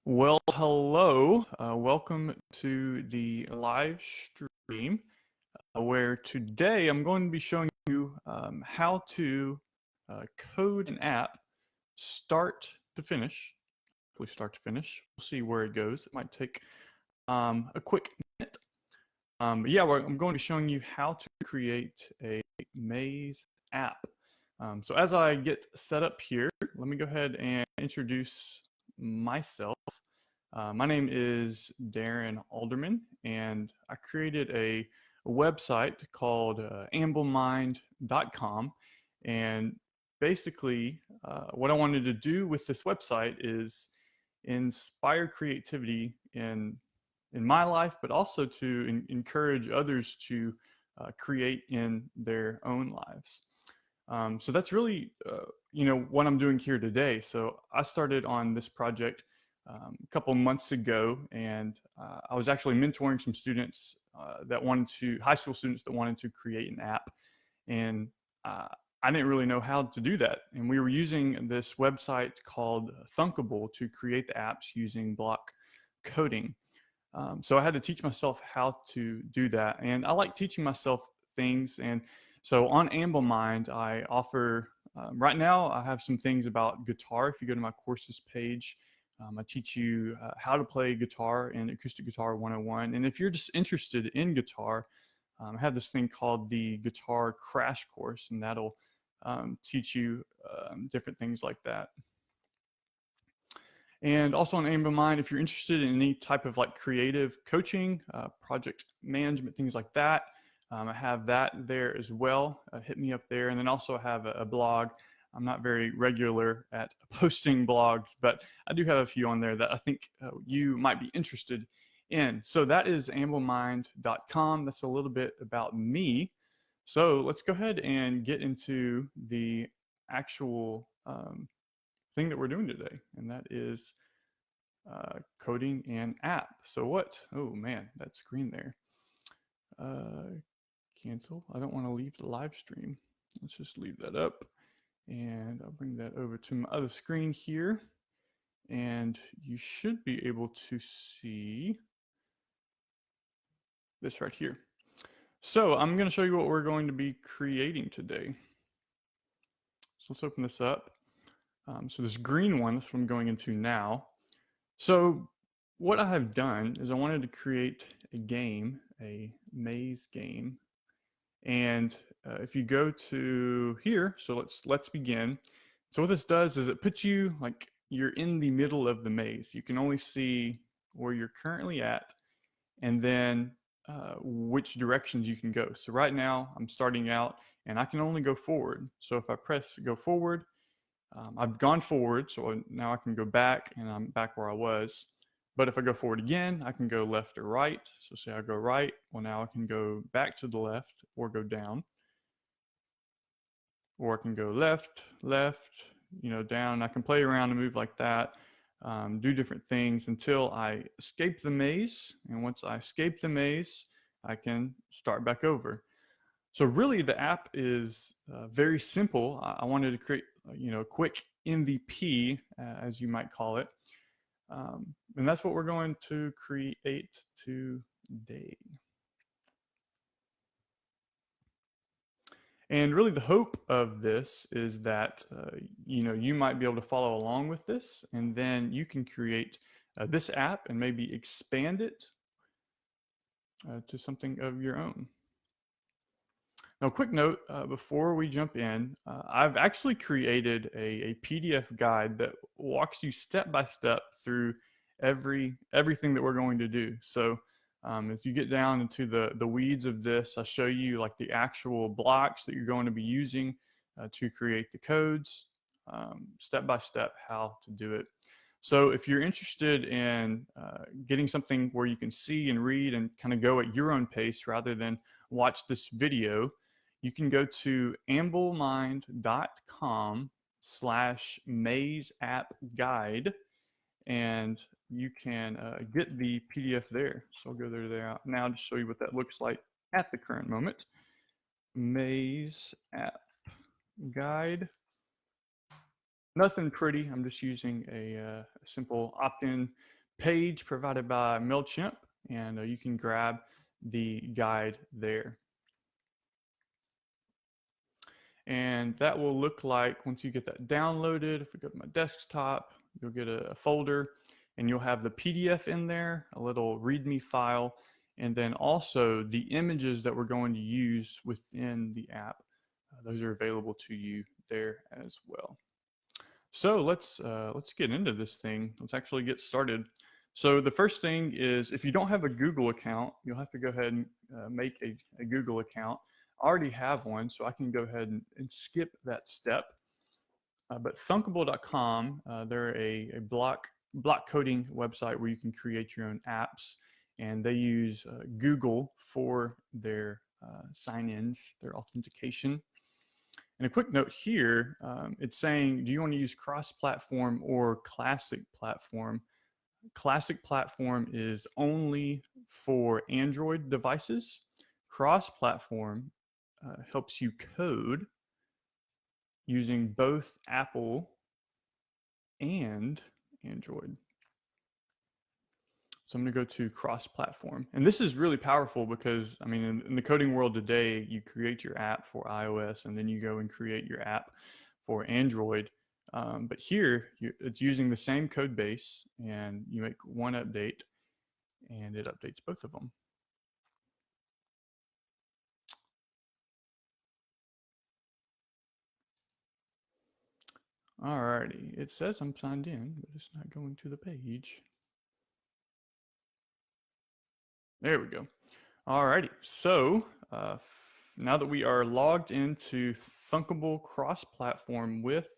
Well, hello. Welcome to the live stream where today I'm going to be showing you how to code an app start to finish. Hopefully, start to finish. We'll see where it goes. It might take a quick minute. But yeah, I'm going to be showing you how to create a maze app. So as I get set up here, let me go ahead and introduce myself. My name is Darren Alderman, and I created a website called amblemind.com. And basically, what I wanted to do with this website is inspire creativity in my life, but also to encourage others to create in their own lives. So that's really, what I'm doing here today. So I started on this project a couple months ago, and I was actually mentoring some students high school students that wanted to create an app, and I didn't really know how to do that. And we were using this website called Thunkable to create the apps using block coding. So I had to teach myself how to do that, and I like teaching myself things. And so on AmbleMind, I offer right now. I have some things about guitar. If you go to my courses page, I teach you how to play guitar in Acoustic Guitar 101. And if you're just interested in guitar, I have this thing called the Guitar Crash Course, and that'll teach you different things like that. And also on AmbleMind, if you're interested in any type of like creative coaching, project management, things like that, I have that there as well. Hit me up there. And then also have a blog. I'm not very regular at posting blogs, but I do have a few on there that I think you might be interested in. So that is amblemind.com. That's a little bit about me. So let's go ahead and get into the actual thing that we're doing today, and that is coding an app. So what? Oh man, that screen there. Cancel. I don't want to leave the live stream. Let's just leave that up, and I'll bring that over to my other screen here, and you should be able to see this right here. So I'm going to show you what we're going to be creating today. So let's open this up. So this green one, that's what I'm going into now. So what I have done is I wanted to create a game, a maze game. And if you go to here, so let's begin. So what this does is it puts you like you're in the middle of the maze. You can only see where you're currently at, and then which directions you can go. So right now I'm starting out, and I can only go forward. So if I press go forward, I've gone forward, so now I can go back, and I'm back where I was. But if I go forward again, I can go left or right. So say I go right, well now I can go back to the left or go down. Or I can go left, left, down. I can play around and move like that, do different things until I escape the maze. And once I escape the maze, I can start back over. So really the app is very simple. I wanted to create, a quick MVP, as you might call it. And that's what we're going to create today. And really the hope of this is that, you might be able to follow along with this, and then you can create this app and maybe expand it to something of your own. Now, quick note before we jump in, I've actually created a PDF guide that walks you step by step through everything that we're going to do. So as you get down into the weeds of this, I show you like the actual blocks that you're going to be using to create the codes, step by step how to do it. So if you're interested in getting something where you can see and read and kind of go at your own pace rather than watch this video, you can go to amblemind.com/maze app guide, and you can get the PDF there. So I'll go there now to show you what that looks like at the current moment. Maze app guide. Nothing pretty. I'm just using a simple opt-in page provided by MailChimp, and you can grab the guide there. And that will look like, once you get that downloaded, if we go to my desktop, you'll get a folder, and you'll have the PDF in there, a little README file, and then also the images that we're going to use within the app. Those are available to you there as well. So let's get into this thing. Let's actually get started. So the first thing is, if you don't have a Google account, you'll have to go ahead and make a Google account. I already have one, so I can go ahead and skip that step. But Thunkable.com, they're a block coding website where you can create your own apps, and they use Google for their sign-ins, their authentication. And a quick note here, it's saying, do you want to use cross-platform or classic platform? Classic platform is only for Android devices. Cross-platform helps you code using both Apple and Android. So I'm going to go to cross-platform. And this is really powerful because, I mean, in the coding world today, you create your app for iOS and then you go and create your app for Android. But here, it's using the same code base, and you make one update and it updates both of them. Alrighty, it says I'm signed in, but it's not going to the page. There we go. Alrighty, so now that we are logged into Thunkable cross-platform with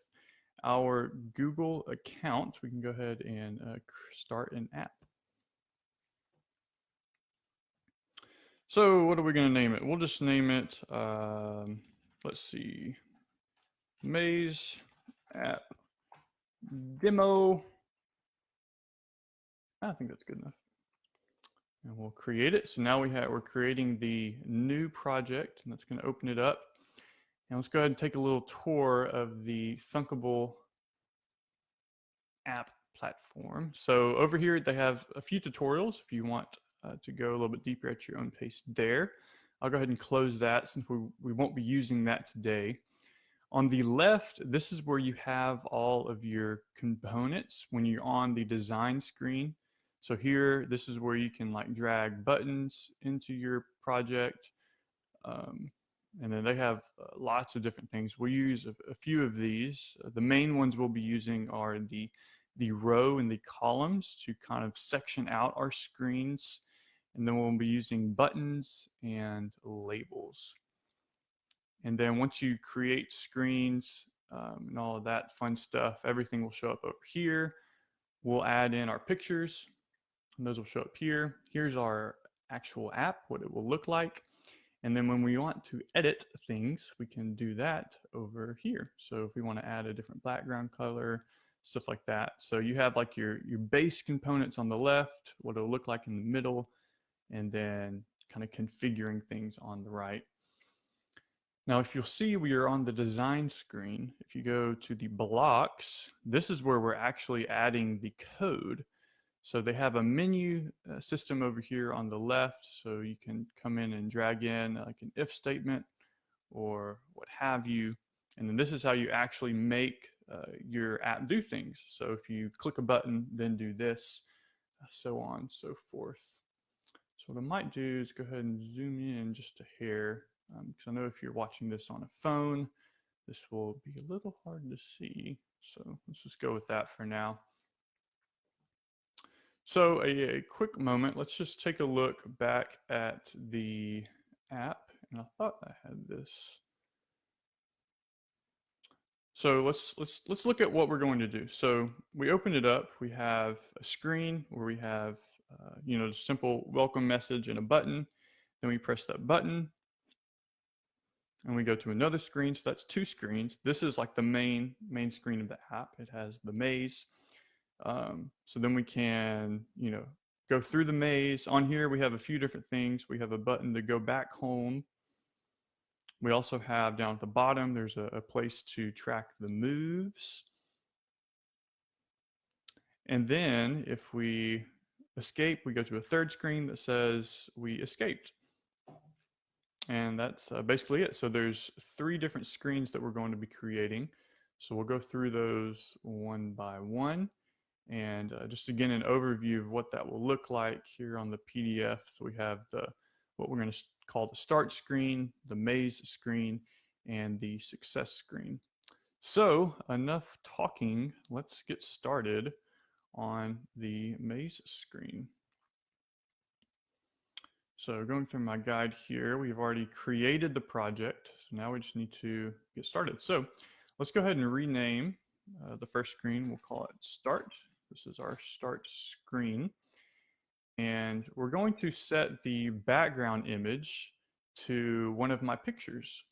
our Google account, we can go ahead and start an app. So what are we going to name it? We'll just name it, let's see, Maze App Demo. I think that's good enough. And we'll create it. So now we're creating the new project, and that's going to open it up. And let's go ahead and take a little tour of the Thunkable app platform. So over here, they have a few tutorials if you want to go a little bit deeper at your own pace there. I'll go ahead and close that since we won't be using that today. On the left, this is where you have all of your components when you're on the design screen. So here, this is where you can like drag buttons into your project. And then they have lots of different things. We'll use a few of these. The main ones we'll be using are the row and the columns to kind of section out our screens. And then we'll be using buttons and labels. And then once you create screens and all of that fun stuff, everything will show up over here. We'll add in our pictures, and those will show up here. Here's our actual app, what it will look like. And then when we want to edit things, we can do that over here. So if we want to add a different background color, stuff like that. So you have like your base components on the left, what it'll look like in the middle, and then kind of configuring things on the right. Now, if you'll see, we are on the design screen. If you go to the blocks, this is where we're actually adding the code. So they have a menu system over here on the left, so you can come in and drag in like an if statement or what have you. And then this is how you actually make your app do things. So if you click a button, then do this, so on and so forth. So what I might do is go ahead and zoom in just a hair, because I know if you're watching this on a phone, this will be a little hard to see. So let's just go with that for now. So a quick moment, let's just take a look back at the app. And I thought I had this. So let's look at what we're going to do. So we open it up. We have a screen where we have a simple welcome message and a button. Then we press that button, and we go to another screen. So that's two screens. This is like the main screen of the app. It has the maze. So then we can, go through the maze. On here, we have a few different things. We have a button to go back home. We also have down at the bottom, there's a place to track the moves. And then if we escape, we go to a third screen that says we escaped. And that's basically it. So there's 3 different screens that we're going to be creating. So we'll go through those one by one. And just again, an overview of what that will look like here on the PDF. So we have what we're going to call the start screen, the maze screen, and the success screen. So enough talking. Let's get started on the maze screen. So going through my guide here, we've already created the project. So now we just need to get started. So let's go ahead and rename the first screen. We'll call it Start. This is our Start screen. And we're going to set the background image to one of my pictures.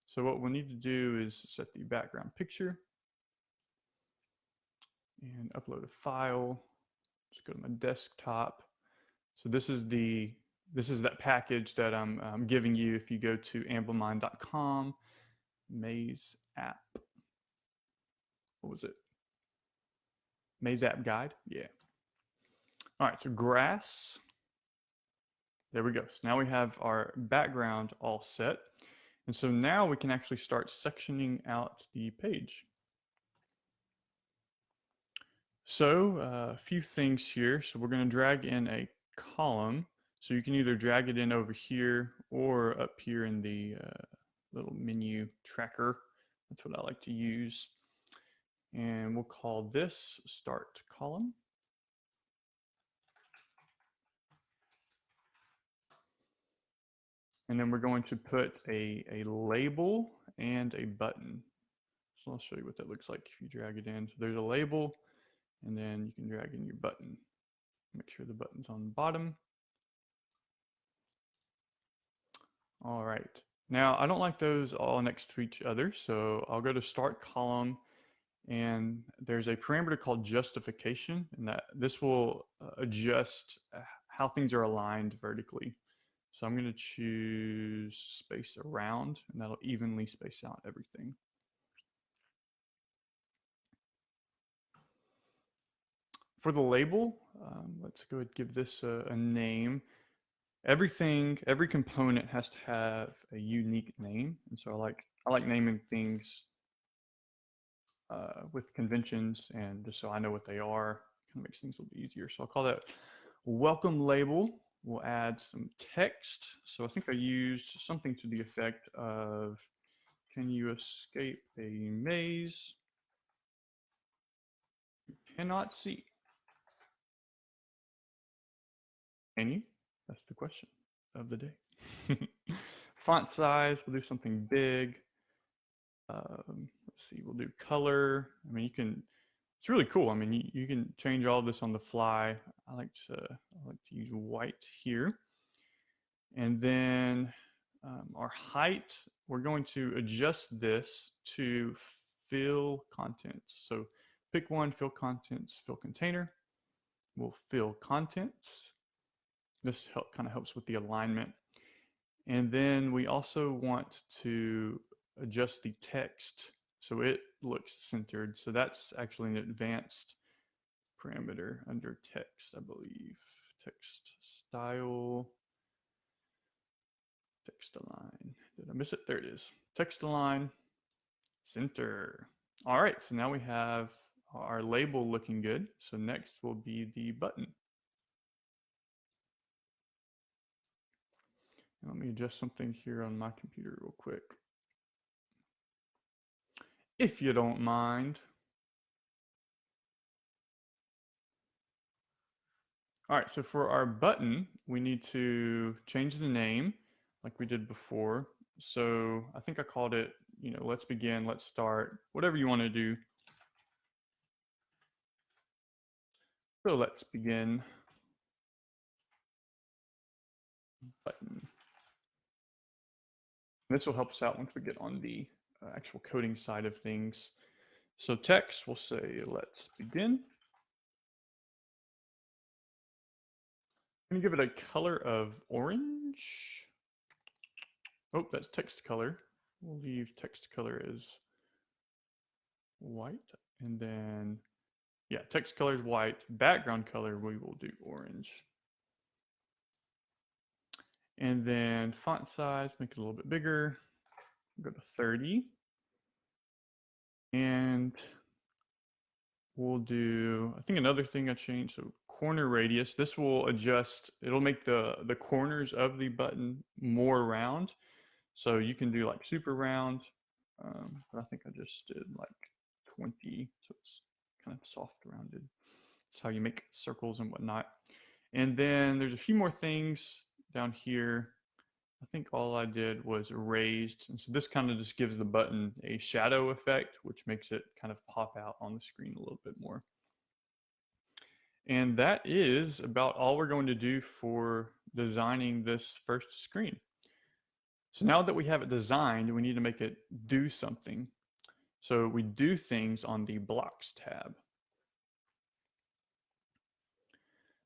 So what we'll need to do is set the background picture and upload a file. Just go to my desktop. So this is that package that I'm giving you if you go to amblemind.com, Maze app. What was it? Maze app guide? Yeah. All right, so grass. There we go. So now we have our background all set. And so now we can actually start sectioning out the page. So a few things here. So we're going to drag in a column. So you can either drag it in over here or up here in the little menu tracker. That's what I like to use. And we'll call this start column. And then we're going to put a label and a button. So I'll show you what that looks like if you drag it in. So there's a label, and then you can drag in your button. Make sure the button's on the bottom. All right. Now, I don't like those all next to each other, so I'll go to start column, and there's a parameter called justification, and this will adjust how things are aligned vertically. So I'm going to choose space around, and that'll evenly space out everything. For the label, let's go ahead and give this a name. Every component has to have a unique name, and so I like naming things with conventions, and just so I know what they are, kind of makes things a little bit easier. So I'll call that welcome label. We'll add some text. So I think I used something to the effect of, can you escape a maze you cannot see? Can you? That's the question of the day. Font size, we'll do something big. Let's see, we'll do color. I mean, it's really cool. I mean, you can change all this on the fly. I like to use white here. And then our height, we're going to adjust this to fill contents. So pick one, fill contents, fill container. We'll fill contents. This kind of helps with the alignment. And then we also want to adjust the text so it looks centered. So that's actually an advanced parameter under text, I believe. Text style, text align. Did I miss it? There it is. Text align, center. All right, so now we have our label looking good. So next will be the button. Let me adjust something here on my computer real quick, if you don't mind. All right, so for our button, we need to change the name like we did before. So I think I called it, let's begin, let's start, whatever you want to do. So let's begin button. And this will help us out once we get on the actual coding side of things. So text, we'll say, let's begin. I'm going to give it a color of orange. Oh, that's text color. We'll leave text color as white. And then Yeah, text color is white. Background color, we will do orange. And then font size, make it a little bit bigger. Go to 30. And we'll do, I think another thing I changed, so corner radius. This will adjust, it'll make the corners of the button more round. So you can do like super round, but I think I just did like 20, so it's kind of soft rounded. That's how you make circles and whatnot. And then there's a few more things down here. I think all I did was raised. And so this kind of just gives the button a shadow effect, which makes it kind of pop out on the screen a little bit more. And that is about all we're going to do for designing this first screen. So now that we have it designed, we need to make it do something. So we do things on the Blocks tab.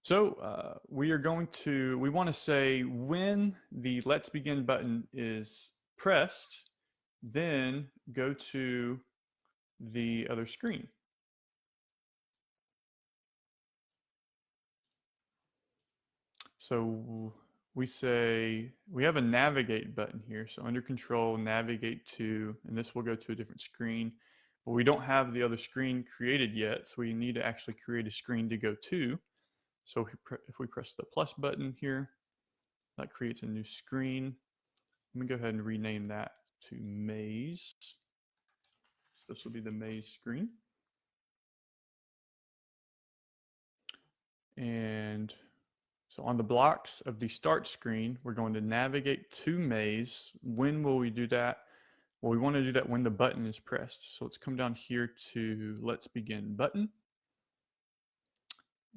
So we want to say when the Let's Begin button is pressed, then go to the other screen. So we say, we have a navigate button here. So under control, navigate to, and this will go to a different screen, but we don't have the other screen created yet. So we need to actually create a screen to go to. So if we press the plus button here, that creates a new screen. Let me go ahead and rename that to Maze. So this will be the Maze screen. And so on the blocks of the start screen, we're going to navigate to Maze. When will we do that? Well, we want to do that when the button is pressed. So let's come down here to Let's Begin button.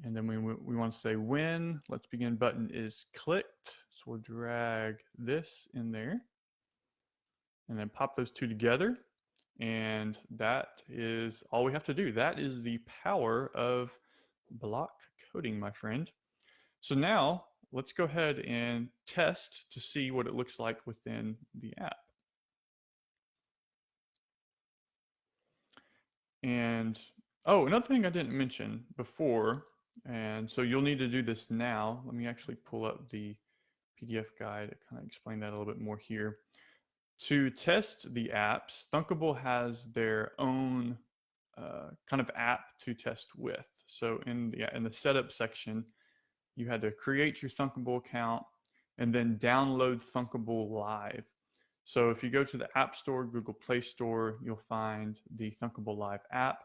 And then we want to say when Let's Begin button is clicked. So we'll drag this in there and then pop those two together. And that is all we have to do. That is the power of block coding, my friend. So now let's go ahead and test to see what it looks like within the app. And oh, another thing I didn't mention before, and so you'll need to do this now. Let me actually pull up the PDF guide to kind of explain that a little bit more here. To test the apps, Thunkable has their own kind of app to test with. So in the setup section, you had to create your Thunkable account and then download Thunkable Live. So if you go to the App Store, Google Play Store, you'll find the Thunkable Live app.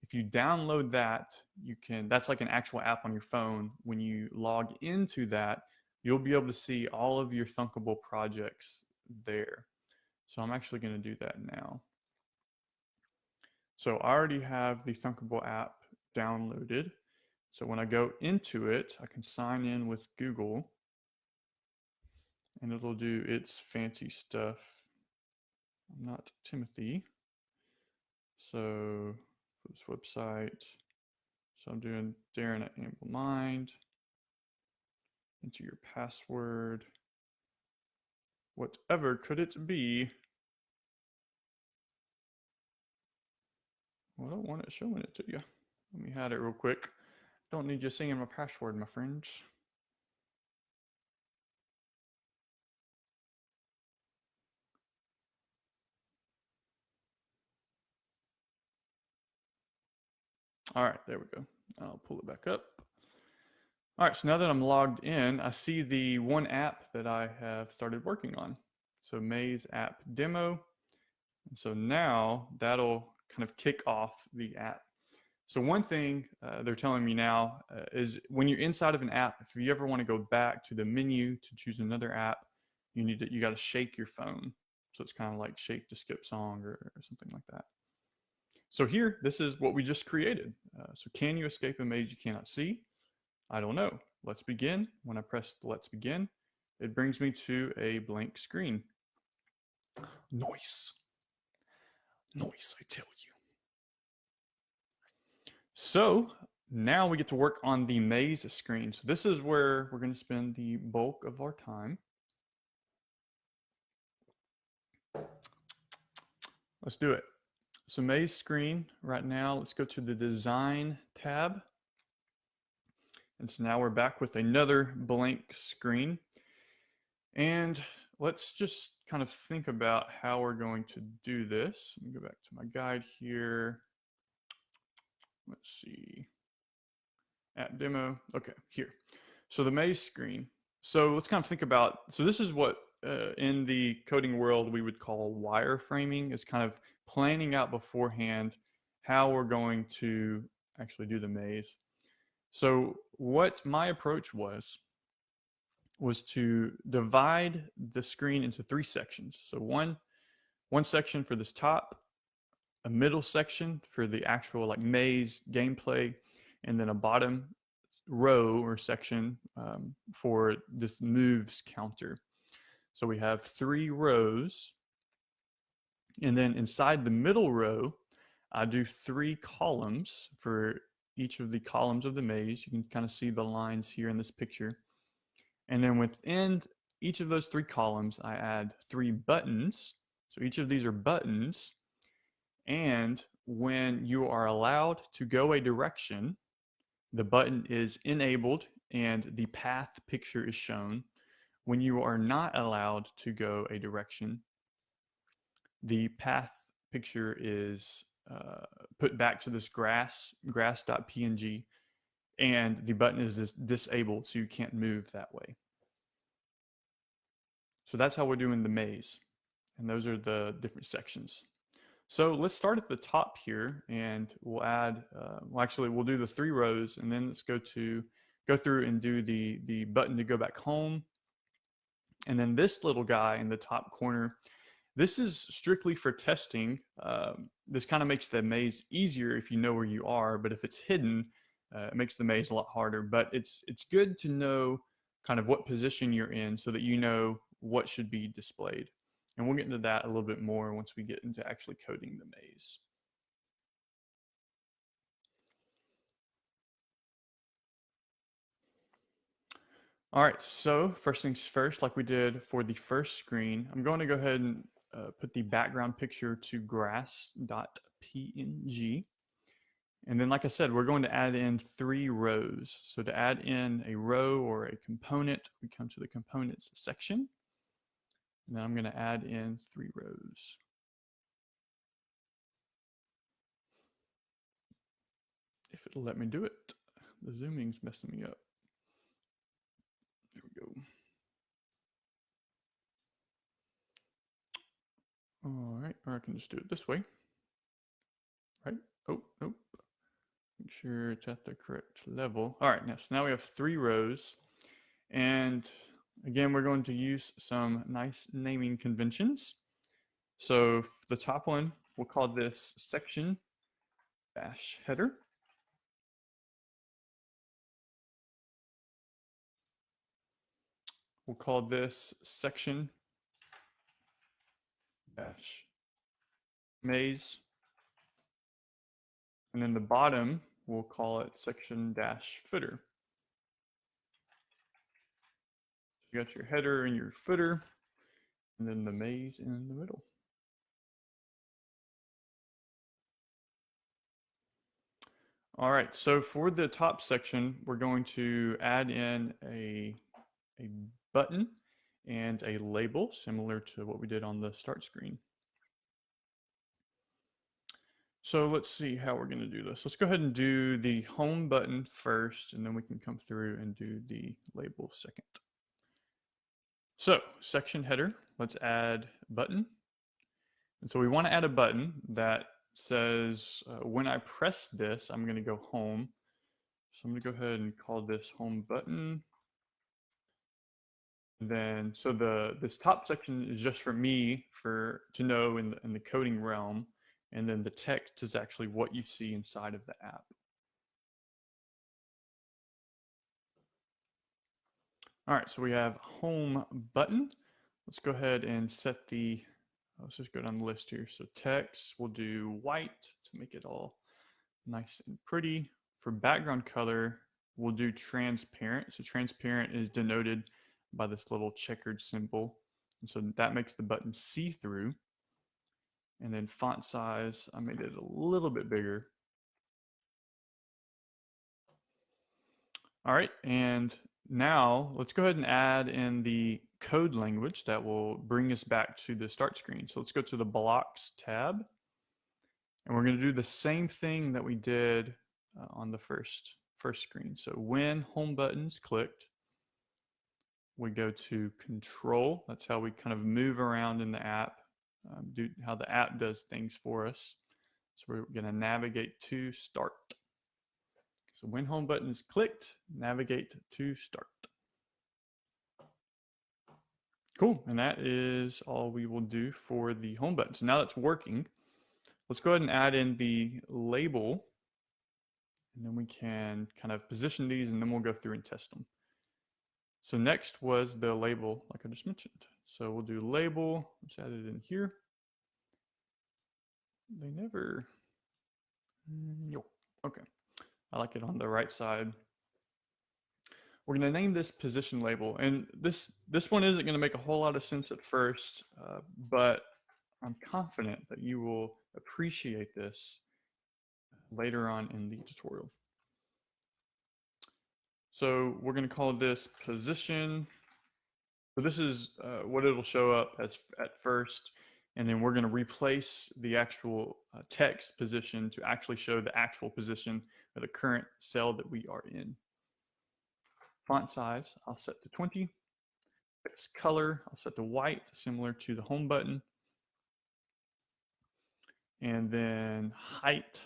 If you download that, that's like an actual app on your phone. When you log into that, you'll be able to see all of your Thunkable projects there. So I'm actually going to do that now. So I already have the Thunkable app downloaded. So when I go into it, I can sign in with Google and it'll do its fancy stuff. I'm not Timothy. So for this website, so I'm doing Darren at Ample Mind. Enter your password. Whatever could it be? Well, I don't want it showing it to you. Let me hide it real quick. Don't need you seeing my password, my friends. All right, there we go. I'll pull it back up. All right, so now that I'm logged in, I see the one app that I have started working on. So Maze app demo. And so now that'll kind of kick off the app. So one thing they're telling me now is when you're inside of an app, if you ever want to go back to the menu to choose another app, you got to shake your phone. So it's kind of like shake to skip song or something like that. So here, this is what we just created. So can you escape a maze you cannot see? I don't know. Let's begin. When I press let's begin, it brings me to a blank screen. Noise. Noise, I tell you. So now we get to work on the maze screen. So this is where we're going to spend the bulk of our time. Let's do it. So maze screen right now, let's go to the design tab. And so now we're back with another blank screen. And let's just kind of think about how we're going to do this. Let me go back to my guide here. Let's see. App demo. Okay, here. So the maze screen. So let's kind of think about, so this is what in the coding world we would call wireframing, is kind of planning out beforehand how we're going to actually do the maze. So what my approach was to divide the screen into 3 sections. So one section for this top, a middle section for the actual like maze gameplay, and then a bottom row or section for this moves counter. So we have 3 rows, and then inside the middle row, I do 3 columns for each of the columns of the maze. You can kind of see the lines here in this picture. And then within each of those 3 columns, I add 3 buttons. So each of these are buttons. And when you are allowed to go a direction, the button is enabled and the path picture is shown. When you are not allowed to go a direction, the path picture is put back to this grass.png, and the button is disabled, so you can't move that way. So that's how we're doing the maze. And those are the different sections. So let's start at the top here, and we'll add, we'll do the 3 rows, and then let's go through and do the button to go back home. And then this little guy in the top corner, this is strictly for testing. This kind of makes the maze easier if you know where you are, but if it's hidden, it makes the maze a lot harder. But it's good to know kind of what position you're in so that you know what should be displayed. And we'll get into that a little bit more once we get into actually coding the maze. All right, so first things first, like we did for the first screen, I'm going to go ahead and put the background picture to grass.png. And then, like I said, we're going to add in 3 rows. So to add in a row or a component, we come to the components section. And then I'm going to add in 3 rows. If it'll let me do it. The zooming's messing me up. There we go. All right, or I can just do it this way. Right? Oh, nope. Make sure it's at the correct level. All right, so now we have 3 rows. And again, we're going to use some nice naming conventions. So the top one, we'll call this section dash header. We'll call this section dash maze. And then the bottom, we'll call it section dash footer. You got your header and your footer, and then the maze in the middle. All right, so for the top section, we're going to add in a button and a label similar to what we did on the start screen. So let's see how we're going to do this. Let's go ahead and do the home button first, and then we can come through and do the label second. So section header, let's add button. And so we want to add a button that says when I press this, I'm going to go home. So I'm going to go ahead and call this home button. And then, so this top section is just for me to know in the coding realm, and then the text is actually what you see inside of the app. All right, so we have home button. Let's go ahead and set let's just go down the list here. So text, we'll do white to make it all nice and pretty. For background color, we'll do transparent. So transparent is denoted by this little checkered symbol. And so that makes the button see-through. And then font size, I made it a little bit bigger. All right, and now let's go ahead and add in the code language that will bring us back to the start screen. So let's go to the blocks tab, and we're going to do the same thing that we did on the first screen. So when home button's clicked, we go to control. That's how we kind of move around in the app, do how the app does things for us. So we're going to navigate to start. So when home button is clicked, navigate to start. Cool, and that is all we will do for the home button. So now that's working, let's go ahead and add in the label, and then we can kind of position these, and then we'll go through and test them. So next was the label, like I just mentioned. So we'll do label, let's add it in here. They never, nope, okay. I like it on the right side. We're going to name this position label, and this one isn't going to make a whole lot of sense at first, but I'm confident that you will appreciate this later on in the tutorial. So we're going to call this position. So this is what it'll show up as at first, and then we're going to replace the actual text position to actually show the actual position of the current cell that we are in. Font size, I'll set to 20. Text color, I'll set to white, similar to the home button. And then height,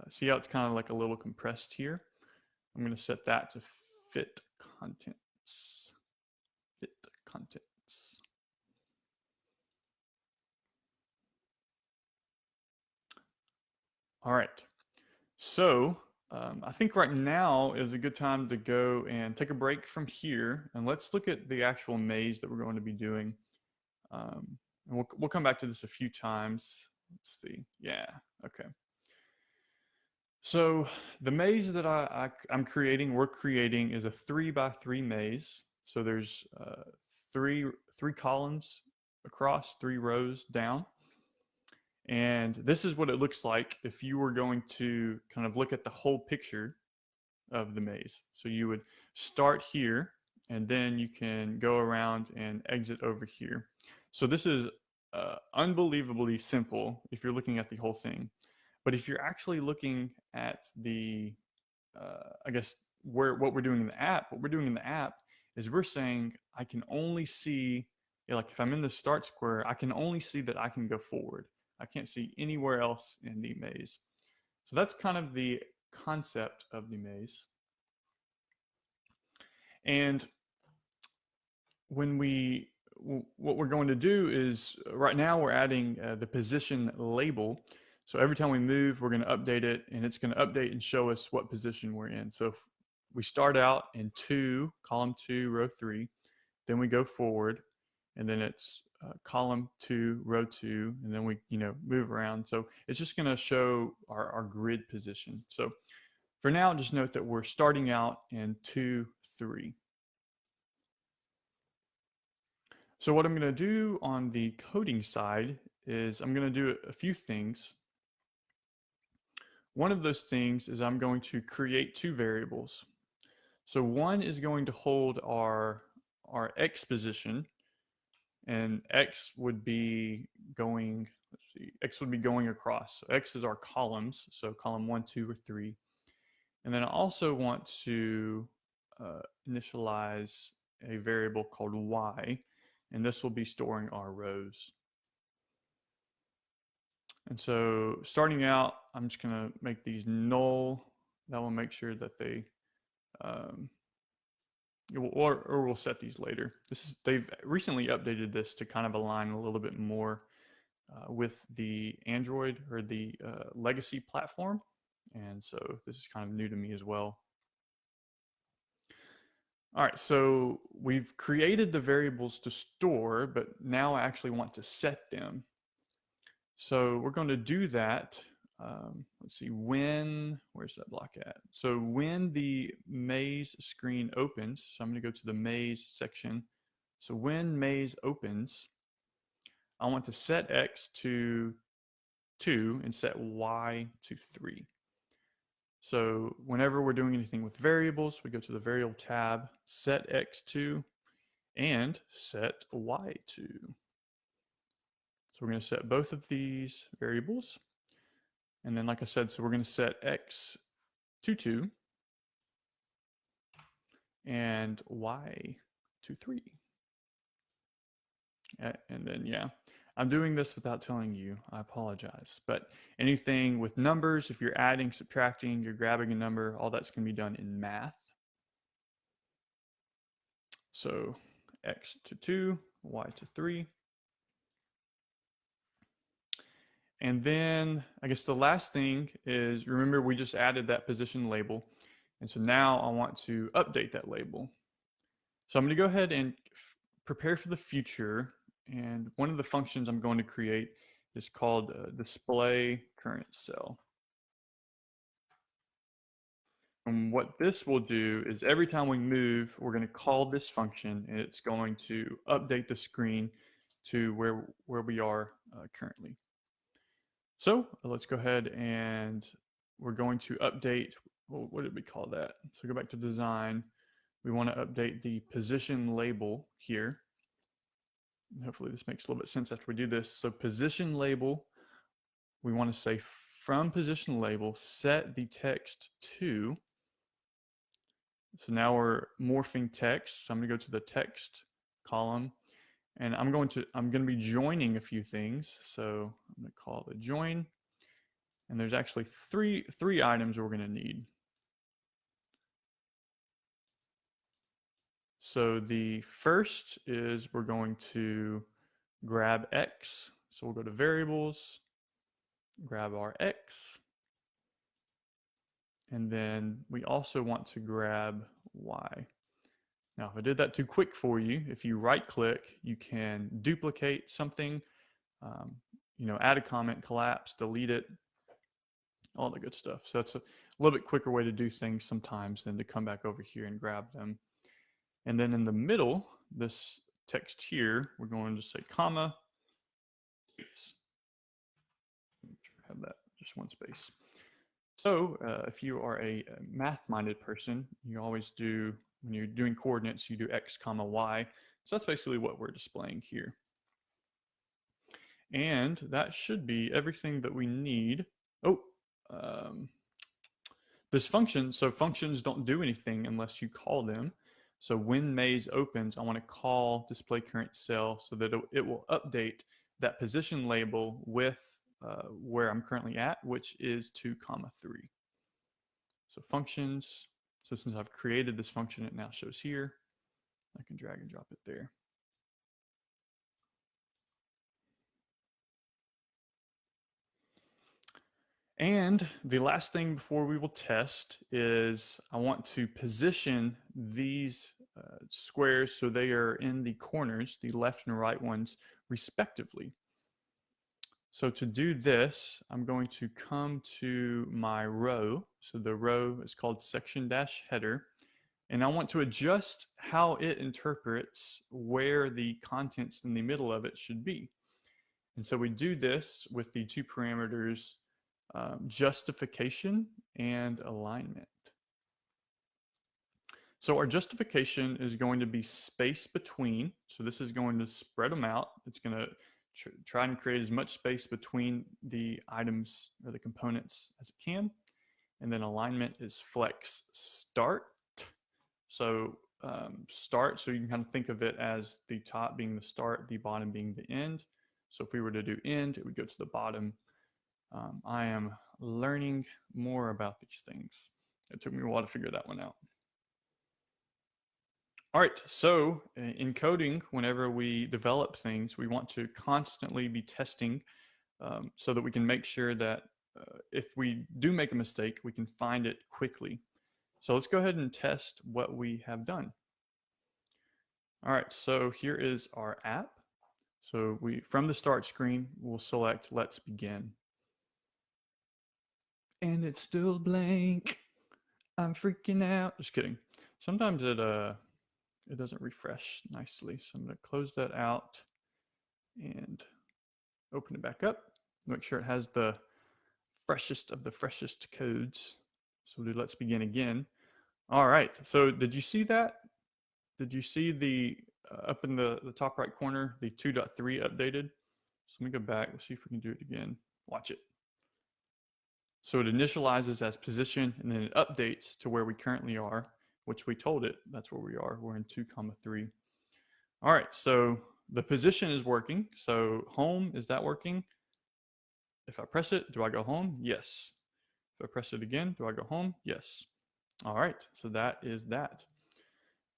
see how it's kind of like a little compressed here? I'm going to set that to fit contents. Fit contents. All right. So I think right now is a good time to go and take a break from here, and let's look at the actual maze that we're going to be doing. And we'll come back to this a few times. Let's see. Yeah. Okay. So the maze that we're creating is a 3x3 maze. So there's three columns across, 3 rows down. And this is what it looks like if you were going to kind of look at the whole picture of the maze. So you would start here, and then you can go around and exit over here. So this is unbelievably simple if you're looking at the whole thing. But if you're actually looking at the, I guess, what we're doing in the app, is we're saying I can only see, like if I'm in the start square, I can only see that I can go forward. I can't see anywhere else in the maze. So that's kind of the concept of the maze. And what we're going to do is, right now we're adding the position label. So every time we move, we're going to update it, and it's going to update and show us what position we're in. So if we start out in column 2, row 3, then we go forward, and then it's column 2, row 2, and then we move around. So it's just going to show our grid position. So for now, just note that we're starting out in 2, 3. So what I'm going to do on the coding side is I'm going to do a few things. One of those things is I'm going to create 2 variables. So one is going to hold our X position, and X would be going, X would be going across. So X is our columns, so column 1, 2, or 3. And then I also want to initialize a variable called Y, and this will be storing our rows. And so starting out, I'm just going to make these null. That will make sure that they, or we'll set these later. They've recently updated this to kind of align a little bit more with the Android or the legacy platform. And so this is kind of new to me as well. All right, so we've created the variables to store, but now I actually want to set them. So we're going to do that. Let's see, where's that block at? So when the maze screen opens, so I'm going to go to the maze section. So when maze opens, I want to set X to 2 and set Y to 3. So whenever we're doing anything with variables, we go to the variable tab, set X to, and set Y to. So we're going to set both of these variables. And then, like I said, so we're going to set X to 2 and Y to 3. And then, yeah, I'm doing this without telling you. I apologize. But anything with numbers, if you're adding, subtracting, you're grabbing a number, all that's going to be done in math. So X to 2, Y to 3. And then I guess the last thing is, remember we just added that position label. And so now I want to update that label. So I'm going to go ahead and prepare for the future. And one of the functions I'm going to create is called display current cell. And what this will do is every time we move, we're going to call this function, and it's going to update the screen to where we are currently. So let's go ahead and we're going to update, well, what did we call that? So go back to design. We want to update the position label here. And hopefully this makes a little bit of sense after we do this. So position label, we want to say from position label, set the text to. So now we're morphing text. So I'm going to go to the text column, and I'm going to be joining a few things. So I'm going to call the join, and there's actually three items we're going to need. So the first is we're going to grab X. So we'll go to variables, grab our X, and then we also want to grab Y. Now, if I did that too quick for you, if you right click, you can duplicate something, add a comment, collapse, delete it, all the good stuff. So that's a little bit quicker way to do things sometimes than to come back over here and grab them. And then in the middle, this text here, we're going to say comma, space. Have that just one space. So if you are a math-minded person, you always do, when you're doing coordinates, you do X comma Y. So that's basically what we're displaying here. And that should be everything that we need. This function, so functions don't do anything unless you call them. So when maze opens, I want to call display current cell so that it will update that position label with where I'm currently at, which is 2, 3. So functions, so since I've created this function, it now shows here. I can drag and drop it there. And the last thing before we will test is I want to position these squares so they are in the corners, the left and right ones, respectively. So to do this, I'm going to come to my row. So the row is called section-header. And I want to adjust how it interprets where the contents in the middle of it should be. And so we do this with the two parameters, justification and alignment. So our justification is going to be space between. So this is going to spread them out. It's going to try and create as much space between the items or the components as it can. And then alignment is flex start. So start, so you can kind of think of it as the top being the start, the bottom being the end. So if we were to do end, it would go to the bottom. I am learning more about these things. It took me a while to figure that one out. All right, so in coding, whenever we develop things, we want to constantly be testing so that we can make sure that if we do make a mistake, we can find it quickly. So let's go ahead and test what we have done. All right, so here is our app. So from the start screen, we'll select Let's Begin. And it's still blank. I'm freaking out. Just kidding. Sometimes it doesn't refresh nicely. So I'm going to close that out. And open it back up, make sure it has the freshest of the freshest codes. So we'll do let's begin again. All right, so did you see that? Did you see the up in the top right corner, the 2.3 updated? So let me go back, let's see if we can do it again. Watch it. So it initializes as position and then it updates to where we currently are, which we told it that's where we are. We're in 2,3. All right, so the position is working. So home, is that working? If I press it, do I go home? Yes. If I press it again, do I go home? Yes. All right, so that is that.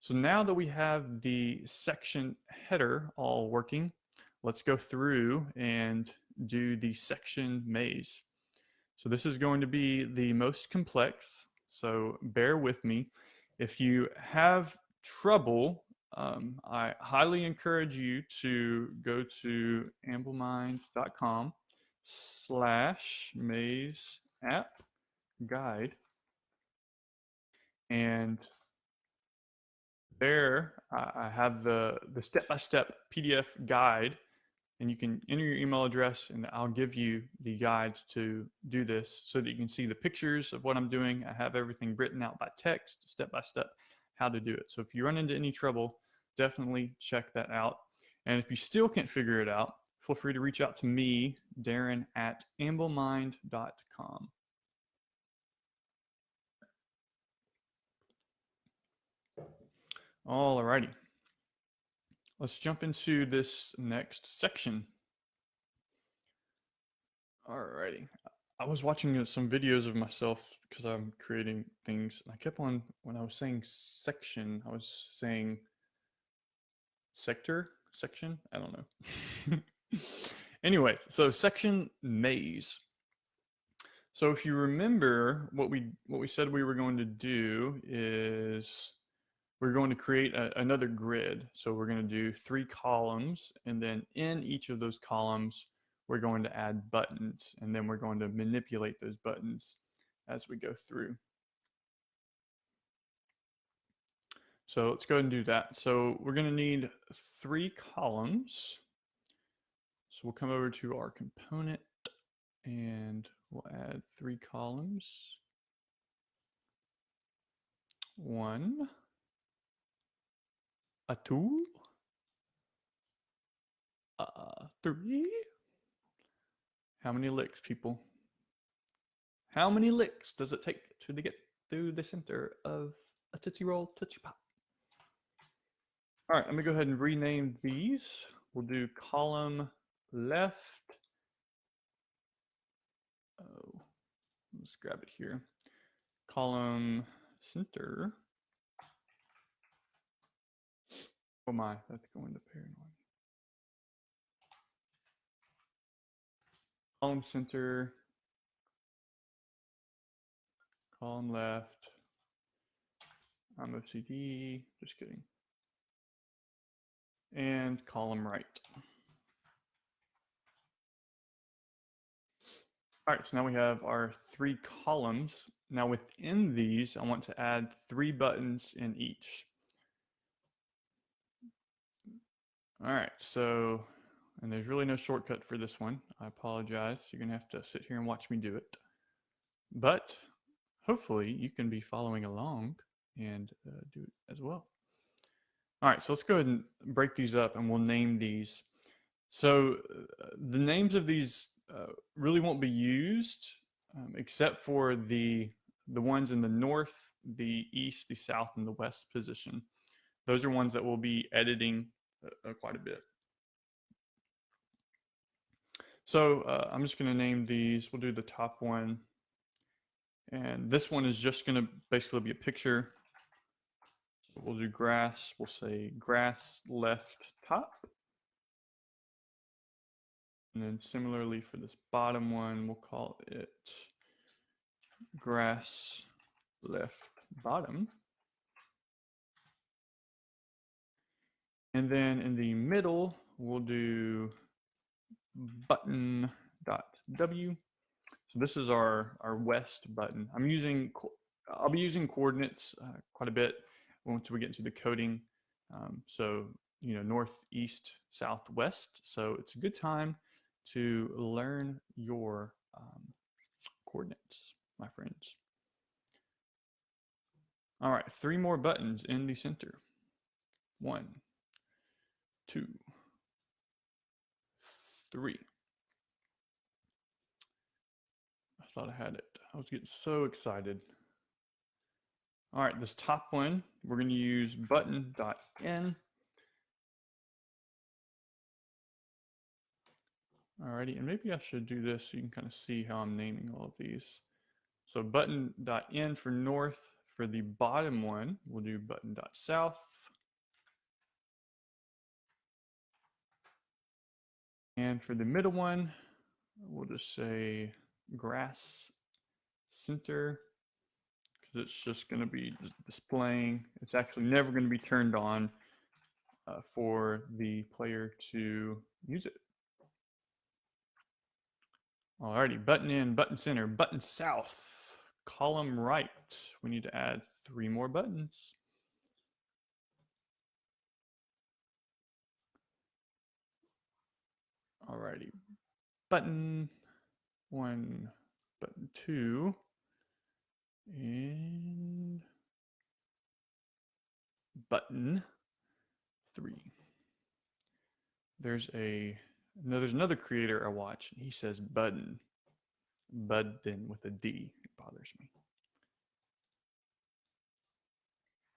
So now that we have the section header all working, let's go through and do the section maze. So this is going to be the most complex, so bear with me. If you have trouble, I highly encourage you to go to ambleminds.com/maze app guide, and there I have the step-by-step PDF guide, and you can enter your email address and I'll give you the guides to do this so that you can see the pictures of what I'm doing. I have everything written out by text, step by step, how to do it. So if you run into any trouble, definitely check that out. And if you still can't figure it out, feel free to reach out to me, Darren, at amblemind.com. Alrighty. Let's jump into this next section. Alrighty. I was watching some videos of myself because I'm creating things. And I kept on, when I was saying section, I was saying sector, section. I don't know. Anyways, so section maze. So if you remember, what we said we were going to do is we're going to create another grid. So we're going to do 3 columns, and then in each of those columns, we're going to add buttons, and then we're going to manipulate those buttons as we go through. So let's go ahead and do that. So we're going to need 3 columns. So we'll come over to our component and we'll add 3 columns. 1, a 2, 3. How many licks, people? How many licks does it take to get through the center of a Tootsie Roll Tootsie Pop? All right, let me go ahead and rename these. We'll do column left. Oh, let's grab it here. Column center. Oh my, that's going to paranoid. Column center. Column left. I'm OCD, just kidding. And column right. All right, so now we have our 3 columns. Now within these, I want to add 3 buttons in each. All right, so, and there's really no shortcut for this one. I apologize. You're gonna have to sit here and watch me do it. But hopefully you can be following along and do it as well. All right, so let's go ahead and break these up and we'll name these. So the names of these really won't be used except for the ones in the north, the east, the south, and the west position. Those are ones that we'll be editing quite a bit. So I'm just going to name these. We'll do the top one. And this one is just going to basically be a picture. We'll do grass. We'll say grass left top. And then similarly for this bottom one, we'll call it grass left bottom. And then in the middle, we'll do button.w. So this is our west button. I'll be using coordinates quite a bit once we get into the coding. So, you know, north, east, south, west. So it's a good time to learn your coordinates, my friends. All right, 3 more buttons in the center. 1, 2, 3. I thought I had it. I was getting so excited. All right, this top one, we're going to use button.in. Alrighty, and maybe I should do this so you can kind of see how I'm naming all of these. So button.in for north. For the bottom one, we'll do button.south. And for the middle one, we'll just say grass center, because it's just going to be displaying. It's actually never going to be turned on for the player to use it. Alrighty, button in, button center, button south, column right. We need to add 3 more buttons. Alrighty, button 1, button 2, and button 3. There's another creator I watch, and he says button with a D. It bothers me.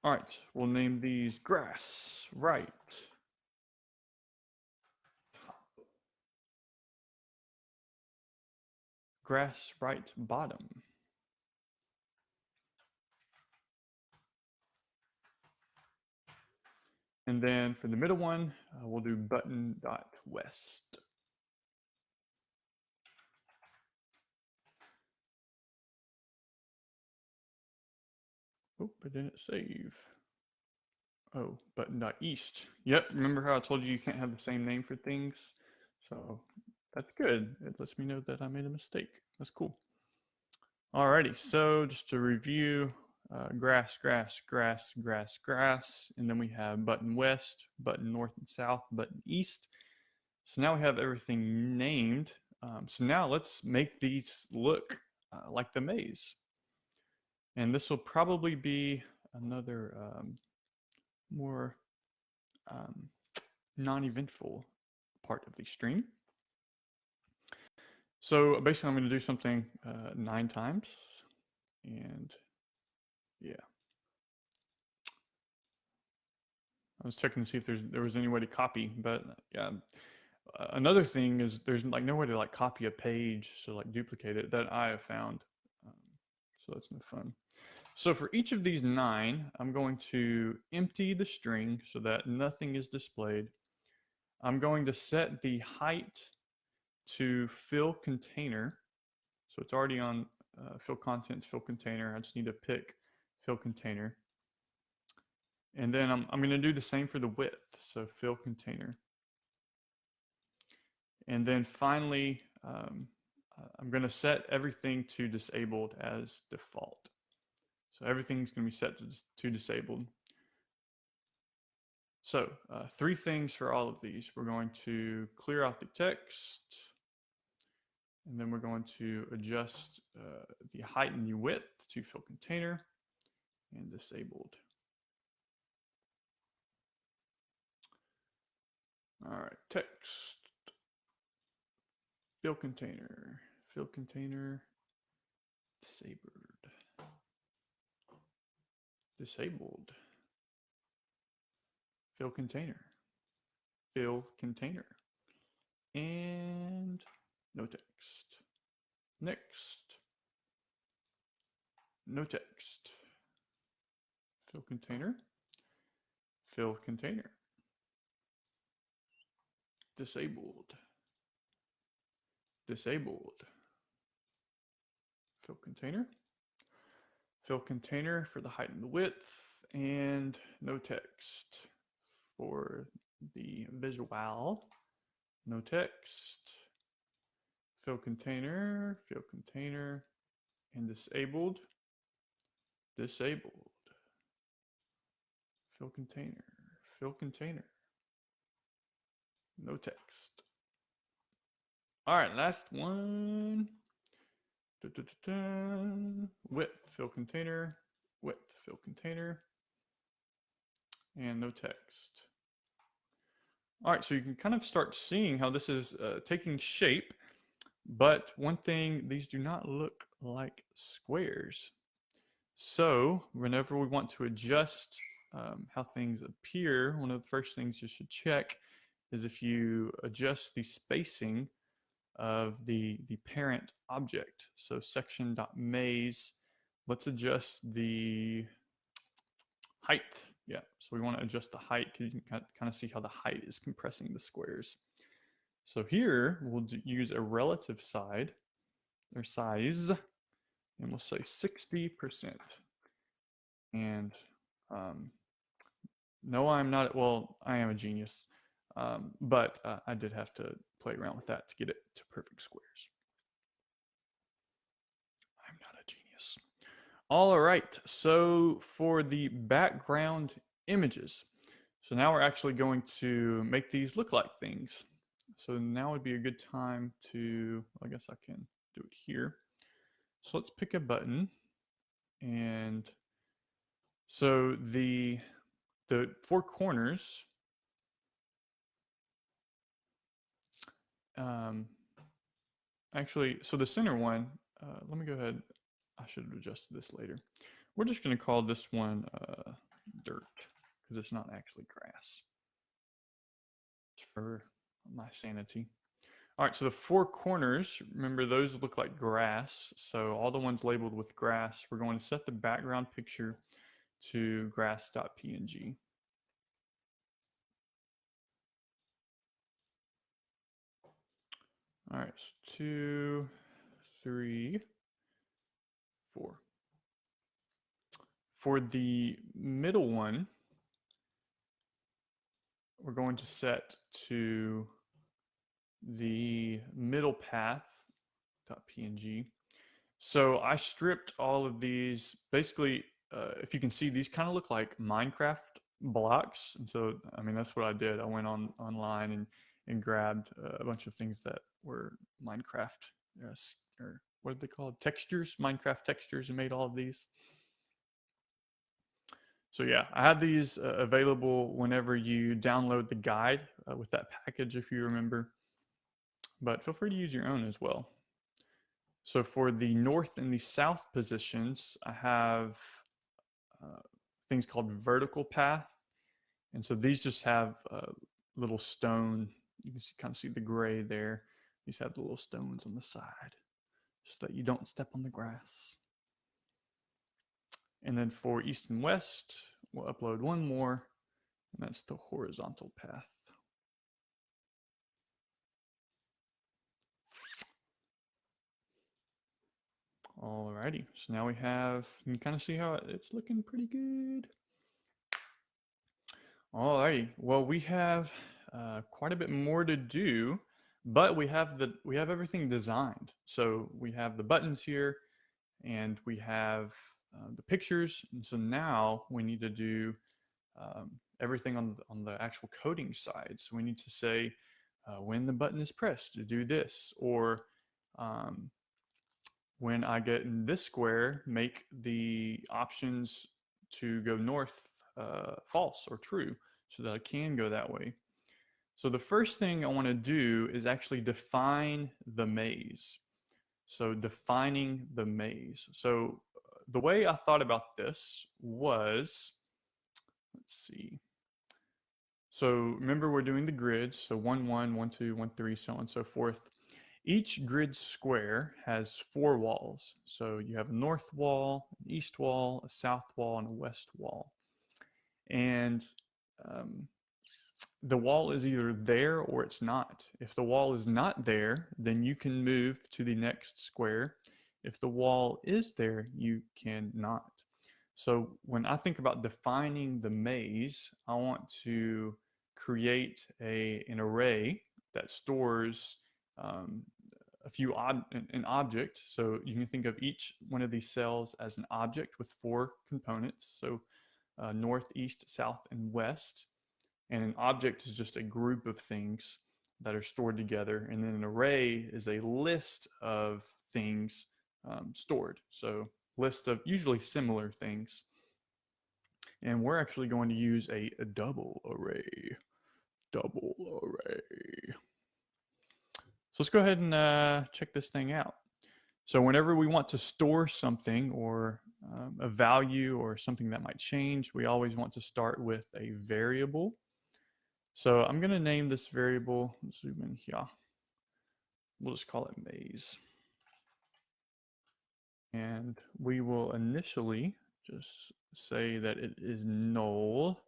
All right, we'll name these grass right, grass right bottom, and then for the middle one, we'll do button.west. Oh, but didn't save. Oh, button.east. Yep, remember how I told you you can't have the same name for things? So that's good. It lets me know that I made a mistake. That's cool. Alrighty, so just to review, grass, grass, grass, grass, grass, and then we have button west, button north and south, button east. So now we have everything named. So now let's make these look like the maze. And this will probably be another more non-eventful part of the stream. So basically I'm going to do something 9 times, and yeah. I was checking to see if there was any way to copy, but yeah. Another thing is there's like no way to like copy a page, so like duplicate it, that I have found. So that's no fun. So for each of these 9, I'm going to empty the string so that nothing is displayed. I'm going to set the height to fill container. So it's already on fill contents, fill container. I just need to pick fill container. And then I'm going to do the same for the width. So fill container. And then finally, I'm going to set everything to disabled as default. So everything's going to be set to disabled. So 3 things for all of these. We're going to clear out the text, and then we're going to adjust the height and the width to fill container and disabled. All right, text, fill container, disabled, fill container, and no text. Next, no text, fill container, disabled, fill container for the height and the width, and no text for the visual. No text, fill container, and disabled, fill container, no text. All right, last one. Width, fill container, width, fill container, and no text. All right, so you can kind of start seeing how this is taking shape, but one thing, these do not look like squares. So whenever we want to adjust how things appear, one of the first things you should check is if you adjust the spacing of the parent object. So section.maze, let's adjust the height. Yeah, so we want to adjust the height because you can kind of see how the height is compressing the squares. So here we'll use a relative side or size, and we'll say 60%. And no, I'm not. Well, I am a genius, but I did have to play around with that to get it to perfect squares. I'm not a genius. All right, so for the background images, so now we're actually going to make these look like things. So now would be a good time to, I guess I can do it here. So let's pick a button, and so the four corners, actually, so the center one, let me go ahead, I should have adjusted this later. We're just going to call this one dirt because it's not actually grass. It's for my sanity. All right, so the four corners, remember those look like grass. So all the ones labeled with grass, we're going to set the background picture to grass.png. All right, so 2, 3, 4. For the middle one, we're going to set to the middle path.png. So I stripped all of these. Basically, if you can see, these kind of look like Minecraft blocks. And so, I mean, that's what I did. I went online and grabbed a bunch of things that were Minecraft, or what are they called? Textures, Minecraft textures, and made all of these. So yeah, I have these available whenever you download the guide with that package, if you remember. But feel free to use your own as well. So for the north and the south positions, I have things called vertical path. And so these just have a little stone. You can kind of see the gray there. These have the little stones on the side so that you don't step on the grass. And then for east and west, we'll upload one more, and that's the horizontal path. Alrighty, so now we have, you can kind of see how it's looking pretty good. Alrighty, well we have quite a bit more to do, but we have everything designed. So we have the buttons here, and we have the pictures. And so now we need to do everything on the actual coding side. So we need to say when the button is pressed to do this, or when I get in this square, make the options to go north false or true, so that I can go that way. So the first thing I want to do is actually define the maze. So defining the maze. So the way I thought about this was, let's see. So remember, we're doing the grids. So 1, 1, 1, 2, 1, 3, so on and so forth. Each grid square has 4 walls. So you have a north wall, an east wall, a south wall, and a west wall. And the wall is either there or it's not. If the wall is not there, then you can move to the next square. If the wall is there, you cannot. So when I think about defining the maze, I want to create an array that stores an object. So you can think of each one of these cells as an object with 4 components. So north, east, south, and west. And an object is just a group of things that are stored together. And then an array is a list of things stored. So list of usually similar things. And we're actually going to use a double array. Double array. So let's go ahead and check this thing out. So whenever we want to store something or a value or something that might change, we always want to start with a variable. So I'm going to name this variable, zoom in here. We'll just call it maze. And we will initially just say that it is null.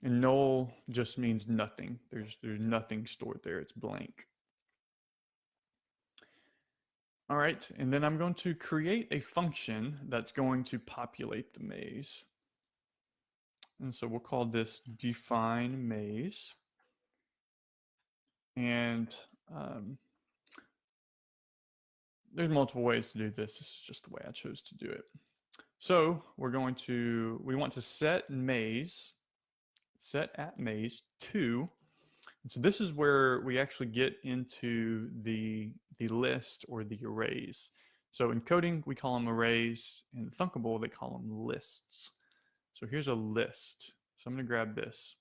And null just means nothing. There's nothing stored there. It's blank. All right, and then I'm going to create a function that's going to populate the maze. And so we'll call this define maze. And there's multiple ways to do this. This is just the way I chose to do it. So we want to set maze, set at maze to. And so this is where we actually get into the list or the arrays. So in coding, we call them arrays. In Thunkable, they call them lists. So here's a list. So I'm going to grab this.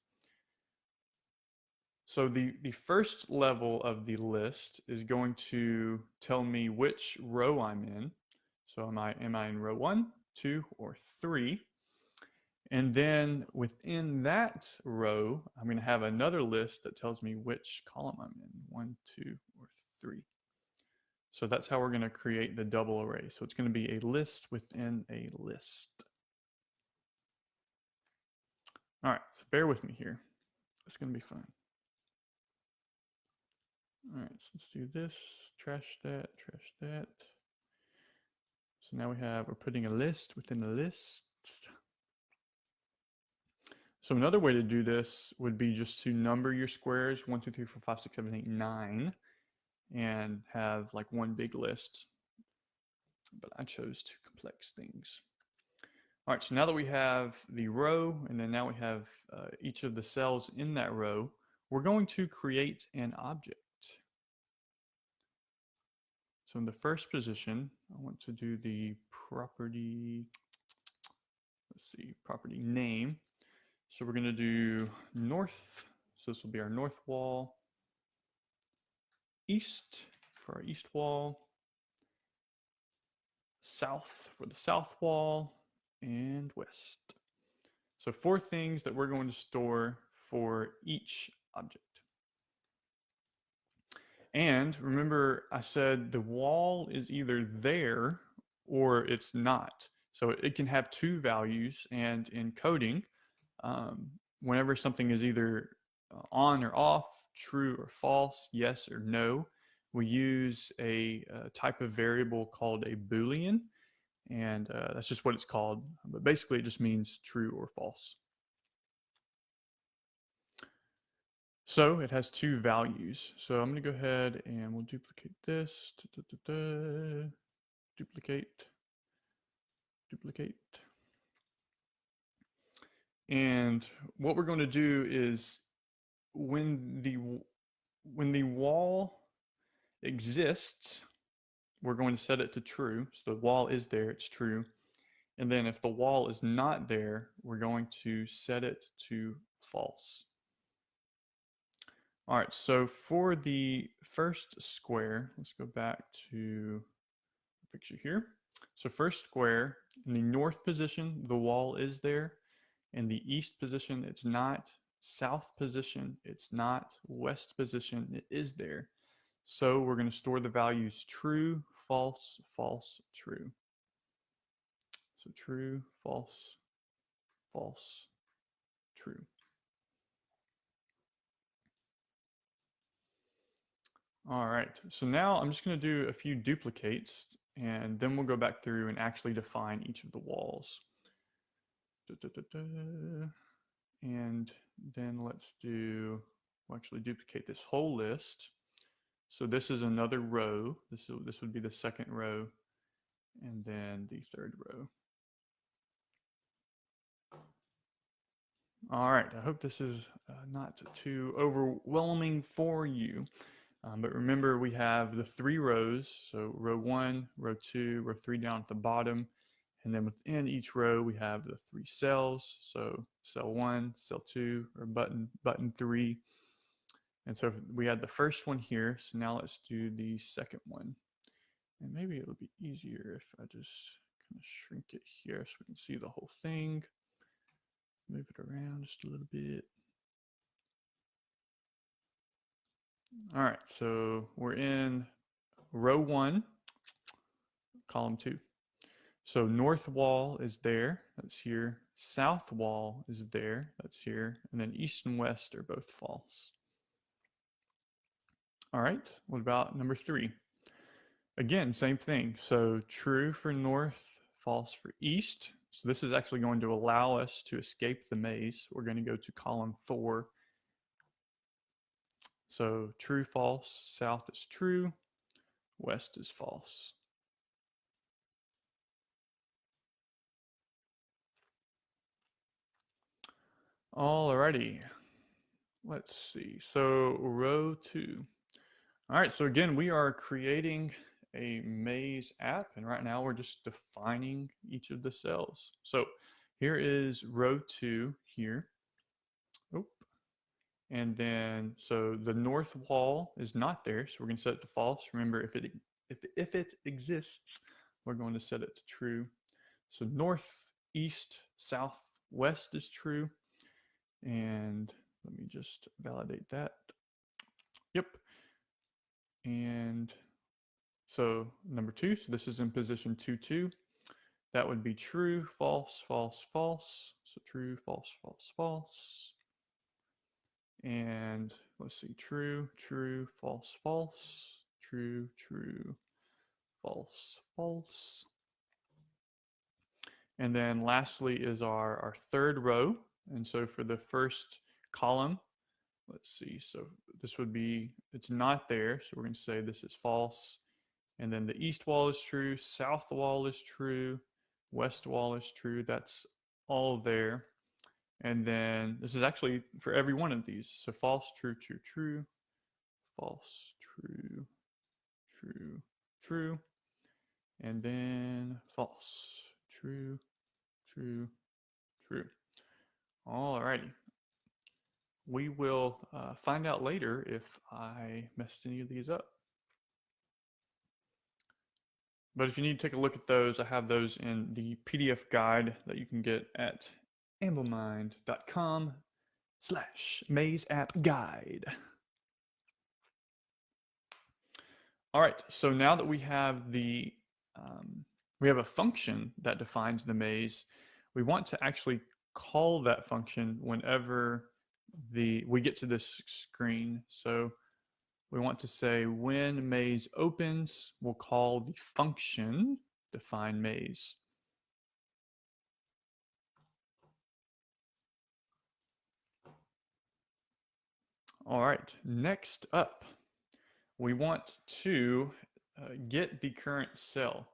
So the first level of the list is going to tell me which row I'm in. So am I in row 1, 2, or 3? And then within that row, I'm going to have another list that tells me which column I'm in, 1, 2, or 3. So that's how we're going to create the double array. So it's going to be a list within a list. All right, so bear with me here. It's going to be fun. All right, so let's do this, trash that, trash that. So now we're putting a list within a list. So another way to do this would be just to number your squares, 1, 2, 3, 4, 5, 6, 7, 8, 9, and have like one big list. But I chose to complex things. All right, so now that we have the row, and then now we have each of the cells in that row, we're going to create an object. So in the first position, I want to do the property, let's see, property name. So we're going to do north. So this will be our north wall. East for our east wall. South for the south wall. And west. So 4 things that we're going to store for each object. And remember, I said the wall is either there or it's not. So it can have 2 values. And in coding, whenever something is either on or off, true or false, yes or no, we use a type of variable called a Boolean. And that's just what it's called. But basically, it just means true or false. So it has 2 values. So I'm going to go ahead and we'll duplicate this. Duplicate. Duplicate. And what we're going to do is when the wall exists, we're going to set it to true. So the wall is there, it's true. And then if the wall is not there, we're going to set it to false. All right, so for the first square, let's go back to the picture here. So first square, in the north position, the wall is there. In the east position, it's not. South position, it's not. West position, it is there. So we're going to store the values true, false, false, true. So true, false, false, true. All right, so now I'm just going to do a few duplicates, and then we'll go back through and actually define each of the walls. And then we'll actually duplicate this whole list. So this is another row. This would be the second row, and then the third row. All right, I hope this is not too overwhelming for you. But remember, we have the 3 rows. So row 1, row 2, row 3 down at the bottom. And then within each row, we have the 3 cells. So cell 1, cell 2, or button 3. And so we had the first one here. So now let's do the second one. And maybe it'll be easier if I just kind of shrink it here so we can see the whole thing. Move it around just a little bit. All right, so we're in row 1, column 2. So north wall is there, that's here. South wall is there, that's here. And then east and west are both false. All right, what about number 3? Again, same thing. So true for north, false for east. So this is actually going to allow us to escape the maze. We're going to go to column 4. So true, false, south is true, west is false. Alrighty, let's see. So row 2. All right, so again, we are creating a maze app, and right now we're just defining each of the cells. So here is row 2 here. Oop. And then, so the north wall is not there, so we're going to set it to false. Remember, if it exists, we're going to set it to true. So north, east, south, west is true. And let me just validate that. Yep. And so number 2, so this is in position 2, 2. That would be true, false, false, false. So true, false, false, false. And let's see, true, true, false, false, true, true, false, false. And then lastly is our third row. And so for the first column, let's see, so this would be, it's not there. So we're going to say this is false. And then the east wall is true, south wall is true, west wall is true. That's all there. And then this is actually for every one of these. So false, true, true, true, false, true, true, true, and then false, true, true, true. Alrighty. We will find out later if I messed any of these up. But if you need to take a look at those, I have those in the PDF guide that you can get at amblemind.com/mazeappguide. All right, so now that we have we have a function that defines the maze, we want to actually call that function whenever we get to this screen. So we want to say when maze opens, we'll call the function define maze. All right, next up, we want to get the current cell.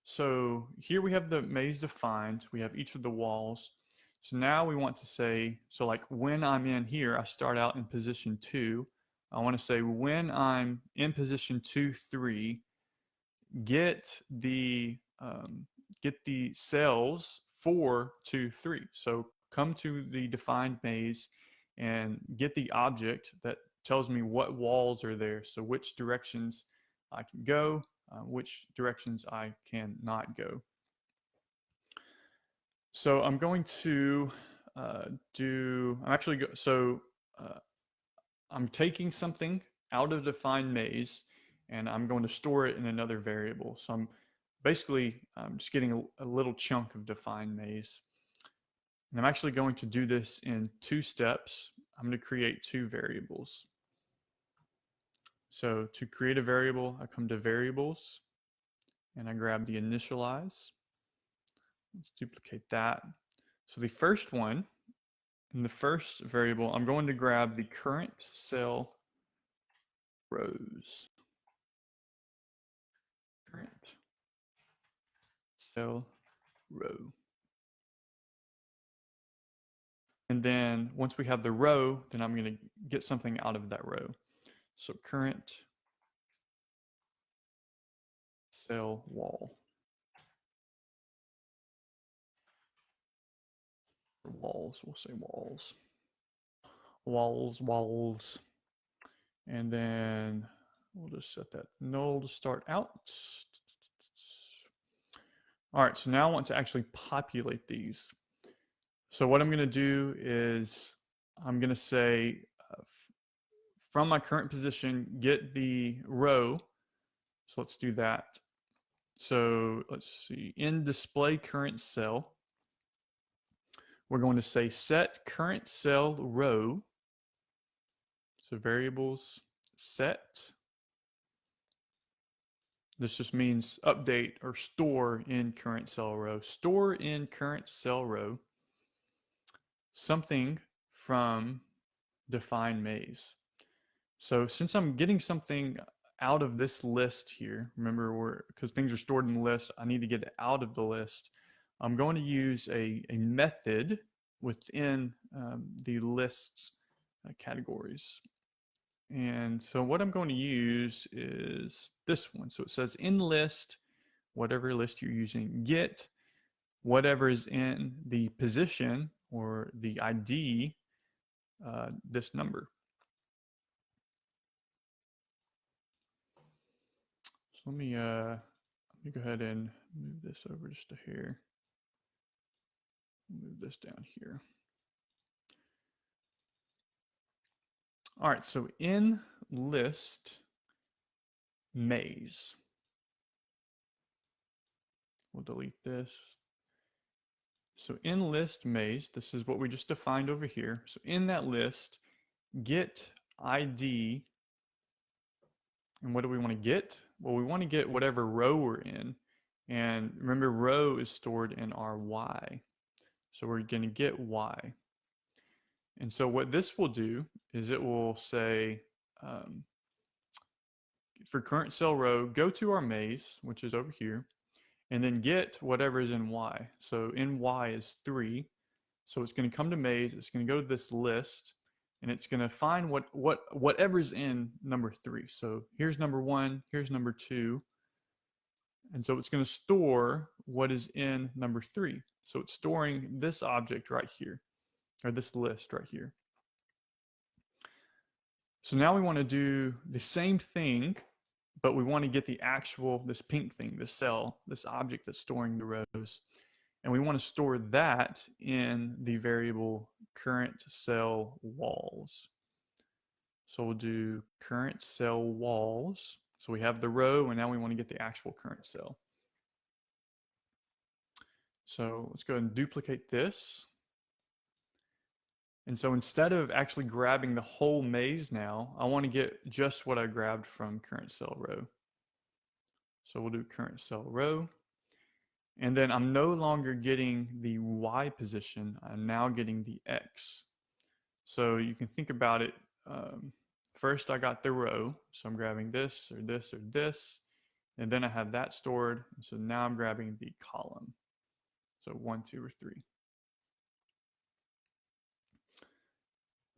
So here we have the maze defined. We have each of the walls. So now we want to say, so like when I'm in here, I start out in position 2. I want to say when I'm in position 2, 3, get the cells 4, 2, 3. So come to the defined maze and get the object that tells me what walls are there. So which directions I can go, which directions I cannot go. So I'm going to I'm taking something out of defined maze and I'm going to store it in another variable. So I'm basically just getting a little chunk of defined maze. And I'm actually going to do this in 2 steps. I'm going to create 2 variables. So to create a variable, I come to variables and I grab the initialize. Let's duplicate that. So the first one, in the first variable, I'm going to grab the current cell rows. Current cell row. then once we have the row, then I'm going to get something out of that row. So current cell wall. Walls, we'll say walls. Walls. And then we'll just set that null to start out. All right, so now I want to actually populate these. So what I'm going to do is I'm going to say from my current position, get the row. So let's do that. So let's see, in display current cell, we're going to say set current cell row. So variables set. This just means update or store in current cell row. Store in current cell row something from define maze. So since I'm getting something out of this list here, remember because things are stored in the list, I need to get it out of the list. I'm going to use a method within the lists categories. And so what I'm going to use is this one. So it says in list, whatever list you're using, get whatever is in the position or the ID, this number. So let me go ahead and move this over just a hair. Move this down here. All right, so in list maze, we'll delete this. So in list maze, this is what we just defined over here. So in that list, get ID, and what do we want to get? Well, we want to get whatever row we're in. And remember, row is stored in our Y. So we're going to get Y. And so what this will do is it will say, for current cell row, go to our maze, which is over here, and then get whatever is in Y. So in Y is 3. So it's going to come to maze, it's going to go to this list, and it's going to find whatever's in number 3. So here's number 1, here's number 2. And so it's going to store what is in number 3. So it's storing this object right here, or this list right here. So now we want to do the same thing, but we want to get the actual, this pink thing, this cell, this object that's storing the rows. And we want to store that in the variable current cell walls. So we'll do current cell walls. So we have the row, and now we want to get the actual current cell. So let's go ahead and duplicate this. And so instead of actually grabbing the whole maze now, I want to get just what I grabbed from current cell row. So we'll do current cell row. And then I'm no longer getting the Y position, I'm now getting the X. So you can think about it, first I got the row, so I'm grabbing this or this or this, and then I have that stored, so now I'm grabbing the column. So 1, 2, or 3.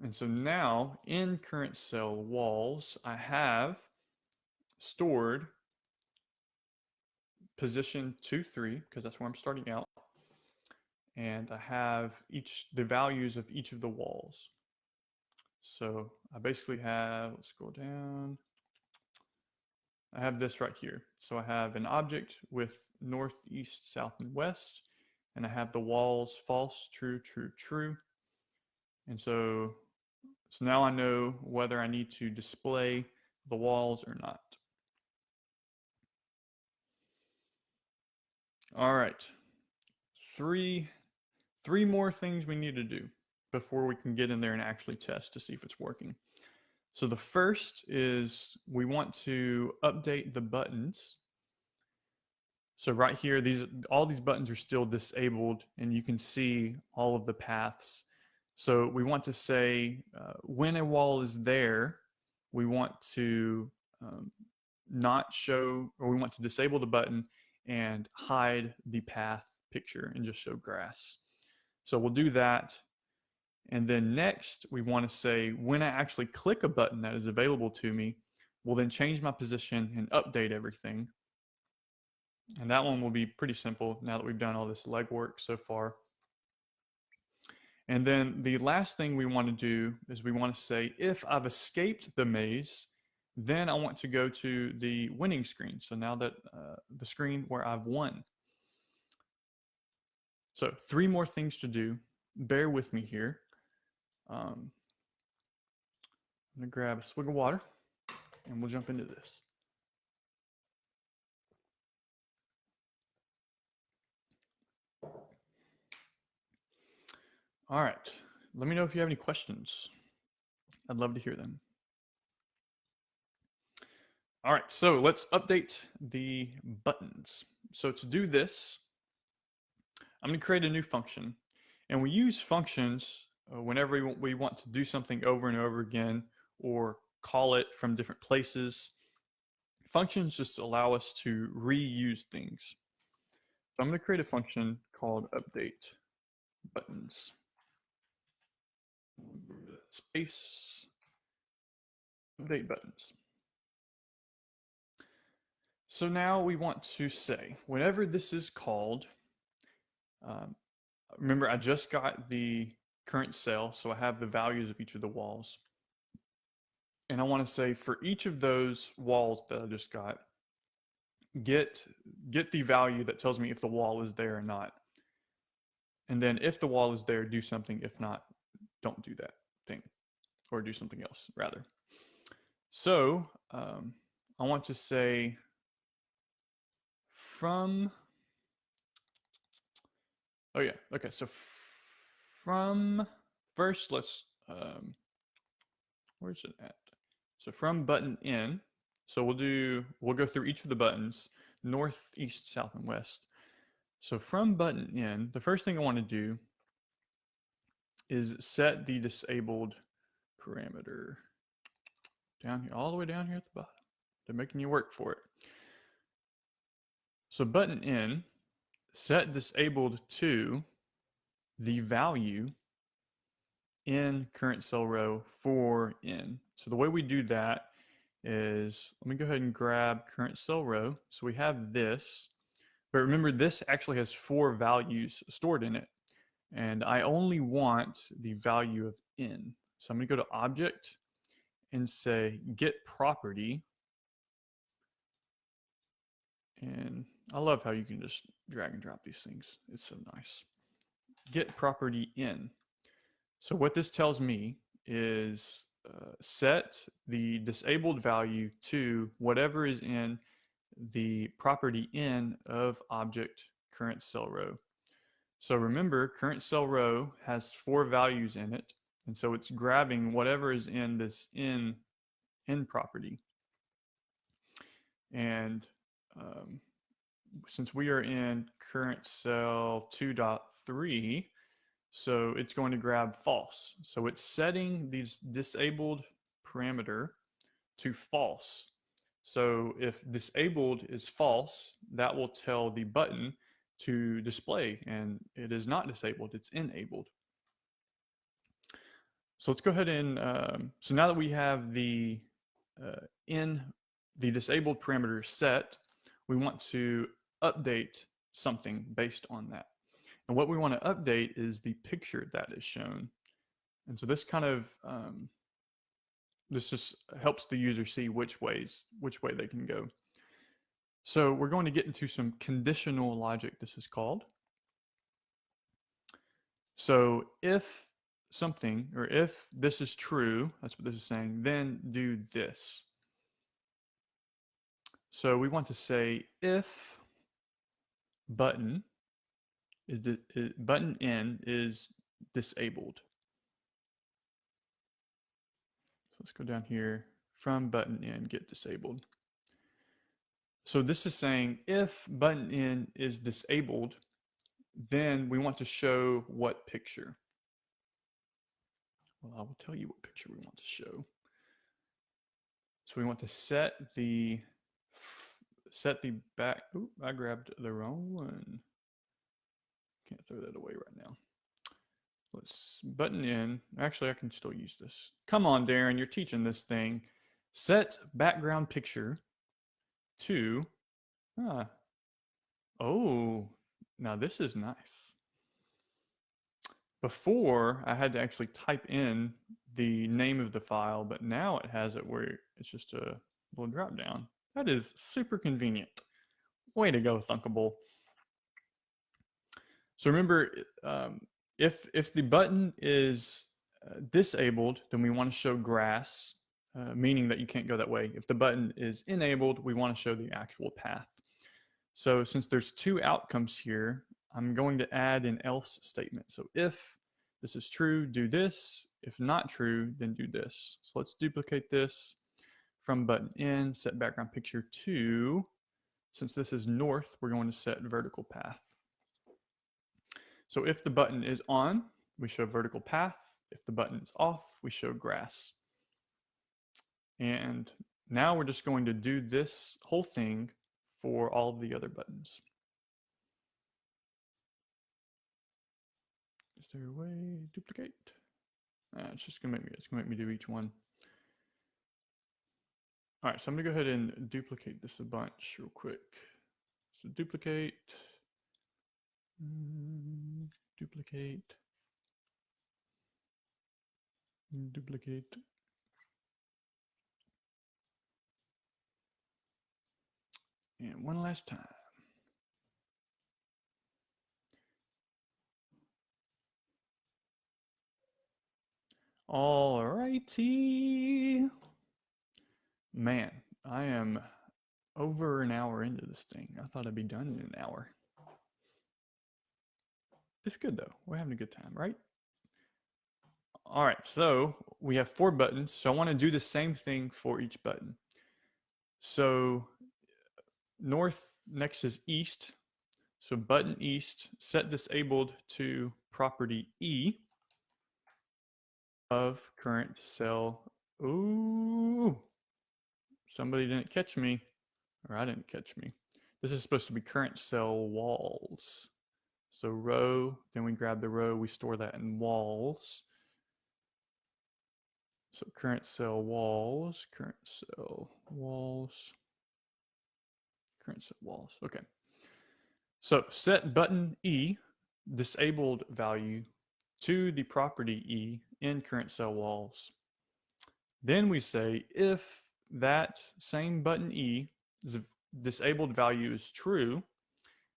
And so now in current cell walls, I have stored position 2, 3, because that's where I'm starting out. And I have the values of each of the walls. So I basically have, let's scroll down. I have this right here. So I have an object with north, east, south, and west. And I have the walls false, true, true, true. And so now I know whether I need to display the walls or not. All right, three more things we need to do before we can get in there and actually test to see if it's working. So the first is we want to update the buttons. So right here, all these buttons are still disabled, and you can see all of the paths. So we want to say when a wall is there, we want to not show, or we want to disable the button and hide the path picture and just show grass. So we'll do that. And then next, we want to say when I actually click a button that is available to me, we'll then change my position and update everything. And that one will be pretty simple now that we've done all this legwork so far. And then the last thing we want to do is we want to say, if I've escaped the maze, then I want to go to the winning screen. So now that the screen where I've won. So 3 more things to do. Bear with me here. I'm going to grab a swig of water and we'll jump into this. All right. Let me know if you have any questions. I'd love to hear them. All right, so let's update the buttons. So to do this, I'm going to create a new function. And we use functions whenever we want to do something over and over again or call it from different places. Functions just allow us to reuse things. So I'm going to create a function called update buttons. Space update buttons. So now we want to say, whenever this is called, remember I just got the current cell, so I have the values of each of the walls. And I want to say for each of those walls that I just got, get the value that tells me if the wall is there or not. And then if the wall is there, do something. If not, don't do that thing, or do something else rather. So I want to say from, oh yeah, okay, so from first, let's, where's it at? So from button in, so we'll go through each of the buttons, north, east, south, and west. So from button in, the first thing I want to do is set the disabled parameter down here, all the way down here at the bottom. They're making you work for it. So button in, set disabled to the value in current cell row for in. So the way we do that is, let me go ahead and grab current cell row. So we have this, but remember this actually has 4 values stored in it. And I only want the value of in. So I'm going to go to object and say get property. And I love how you can just drag and drop these things. It's so nice. Get property in. So what this tells me is set the disabled value to whatever is in the property in of object current cell row. So remember, current cell row has 4 values in it. And so it's grabbing whatever is in this in property. And since we are in current cell 2.3, so it's going to grab false. So it's setting these disabled parameter to false. So if disabled is false, that will tell the button to display, and it is not disabled, it's enabled. So let's go ahead and, so now that we have the disabled parameter set, we want to update something based on that. And what we want to update is the picture that is shown. And so this kind of, this just helps the user see which way they can go. So we're going to get into some conditional logic, this is called. So if something, or if this is true, that's what this is saying, then do this. So we want to say if button in is disabled. So let's go down here, from button in, get disabled. So this is saying if button in is disabled, then we want to show what picture? Well, I will tell you what picture we want to show. So we want to set the back. Ooh, I grabbed the wrong one. Can't throw that away right now. let's button in. Actually, I can still use this. Come on, Darren, you're teaching this thing. Set background picture to, ah, oh, now this is nice. Before, I had to actually type in the name of the file, but now it has it where it's just a little drop down. That is super convenient. Way to go, Thunkable. So remember, if the button is disabled, then we want to show grass, meaning that you can't go that way. If the button is enabled, we want to show the actual path. So since there's two outcomes here, I'm going to add an else statement. So if this is true, do this. If not true, then do this. So let's duplicate this from button in, set background picture to, since this is north, we're going to set vertical path. So if the button is on, we show vertical path. If the button is off, we show grass. And now we're just going to do this whole thing for all of the other buttons. Is there a way to duplicate? It's just gonna make me do each one. All right, so I'm gonna go ahead and duplicate this a bunch real quick. So duplicate, duplicate, duplicate. And one last time. All righty. Man, I am over an hour into this thing. I thought I'd be done in an hour. It's good though. We're having a good time, right? All right, so we have 4 buttons. So I want to do the same thing for each button. So north next is east. So button east, set disabled to property E of current cell. Ooh, somebody didn't catch me, or I didn't catch me. This is supposed to be current cell walls. So row, then we grab the row, we store that in walls. So current cell walls, current cell walls, current cell walls. Okay. So set button E, disabled value, to the property E in current cell walls. Then we say if that same button E, disabled value is true,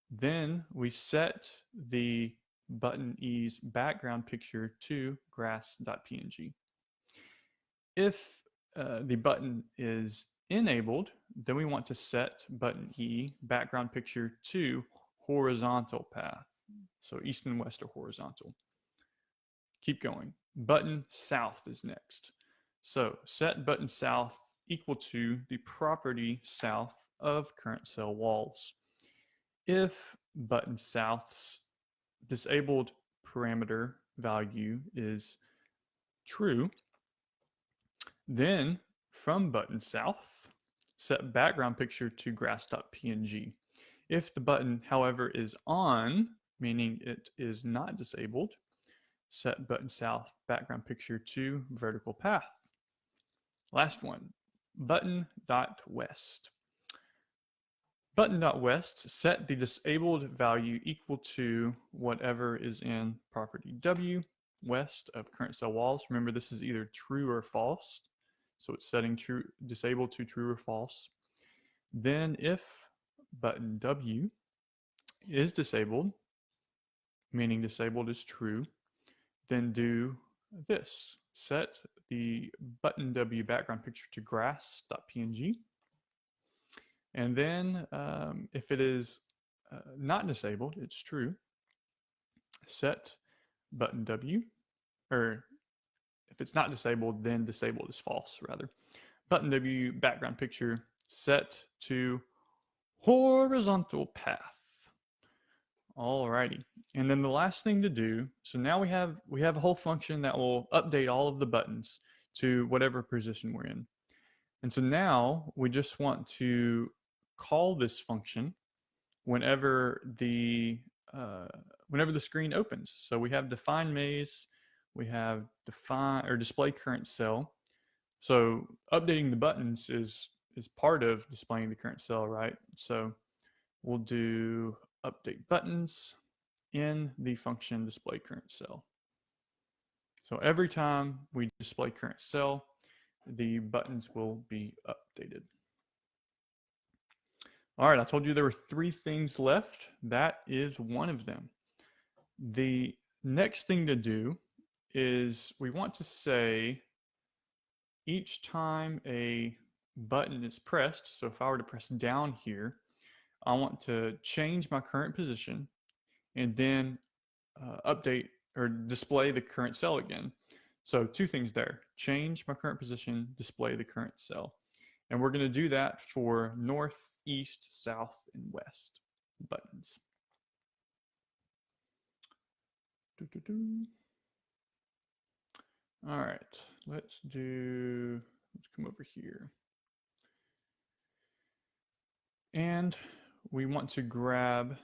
then we set the button E's background picture to grass.png. If the button is enabled, then we want to set button E background picture to horizontal path. So east and west are horizontal. Keep going. Button south is next. So set button south equal to the property south of current cell walls. If button south's disabled parameter value is true, then from button south, set background picture to grass.png. If the button, however, is on, meaning it is not disabled, set button south background picture to vertical path. Last one, button.west. Button.west, set the disabled value equal to whatever is in property W, west of current cell walls. Remember, this is either true or false. So it's setting true, disabled to true or false. Then if button W is disabled, meaning disabled is true, then do this. Set the button W background picture to grass.png. And then if it is not disabled, it's true, set button W, or if it's not disabled, then disabled is false, rather. Button W background picture set to horizontal path. Alrighty, and then the last thing to do, so now we have a whole function that will update all of the buttons to whatever position we're in. And so now we just want to call this function whenever the screen opens. So we have define maze we have define or display current cell. So updating the buttons is part of displaying the current cell, right? So we'll do update buttons in the function display current cell. So every time we display current cell, the buttons will be updated. All right, I told you there were 3 things left. That is one of them. The next thing to do is we want to say each time a button is pressed, so if I were to press down here, I want to change my current position and then update or display the current cell again. So 2 things there: change my current position, display the current cell. And we're going to do that for north, east, south, and west buttons. All right, let's come over here. And we want to grab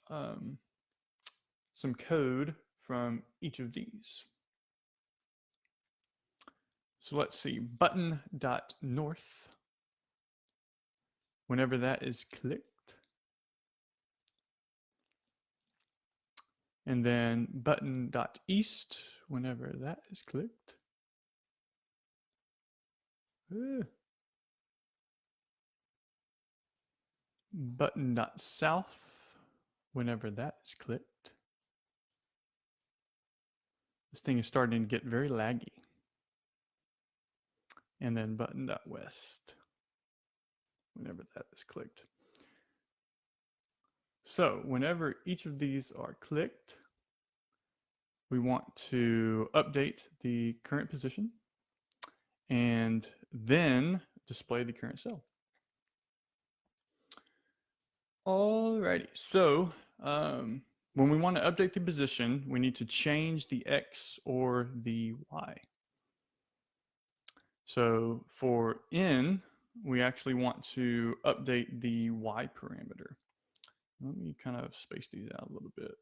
some code from each of these. So let's see, button.north, whenever that is clicked. And then button.east, whenever that is clicked. Button.south, whenever that is clicked. This thing is starting to get very laggy. And then button.west, whenever that is clicked. So whenever each of these are clicked, we want to update the current position and then display the current cell. Alrighty, so when we want to update the position, we need to change the X or the Y. So for N, we actually want to update the Y parameter. Let me kind of space these out a little bit.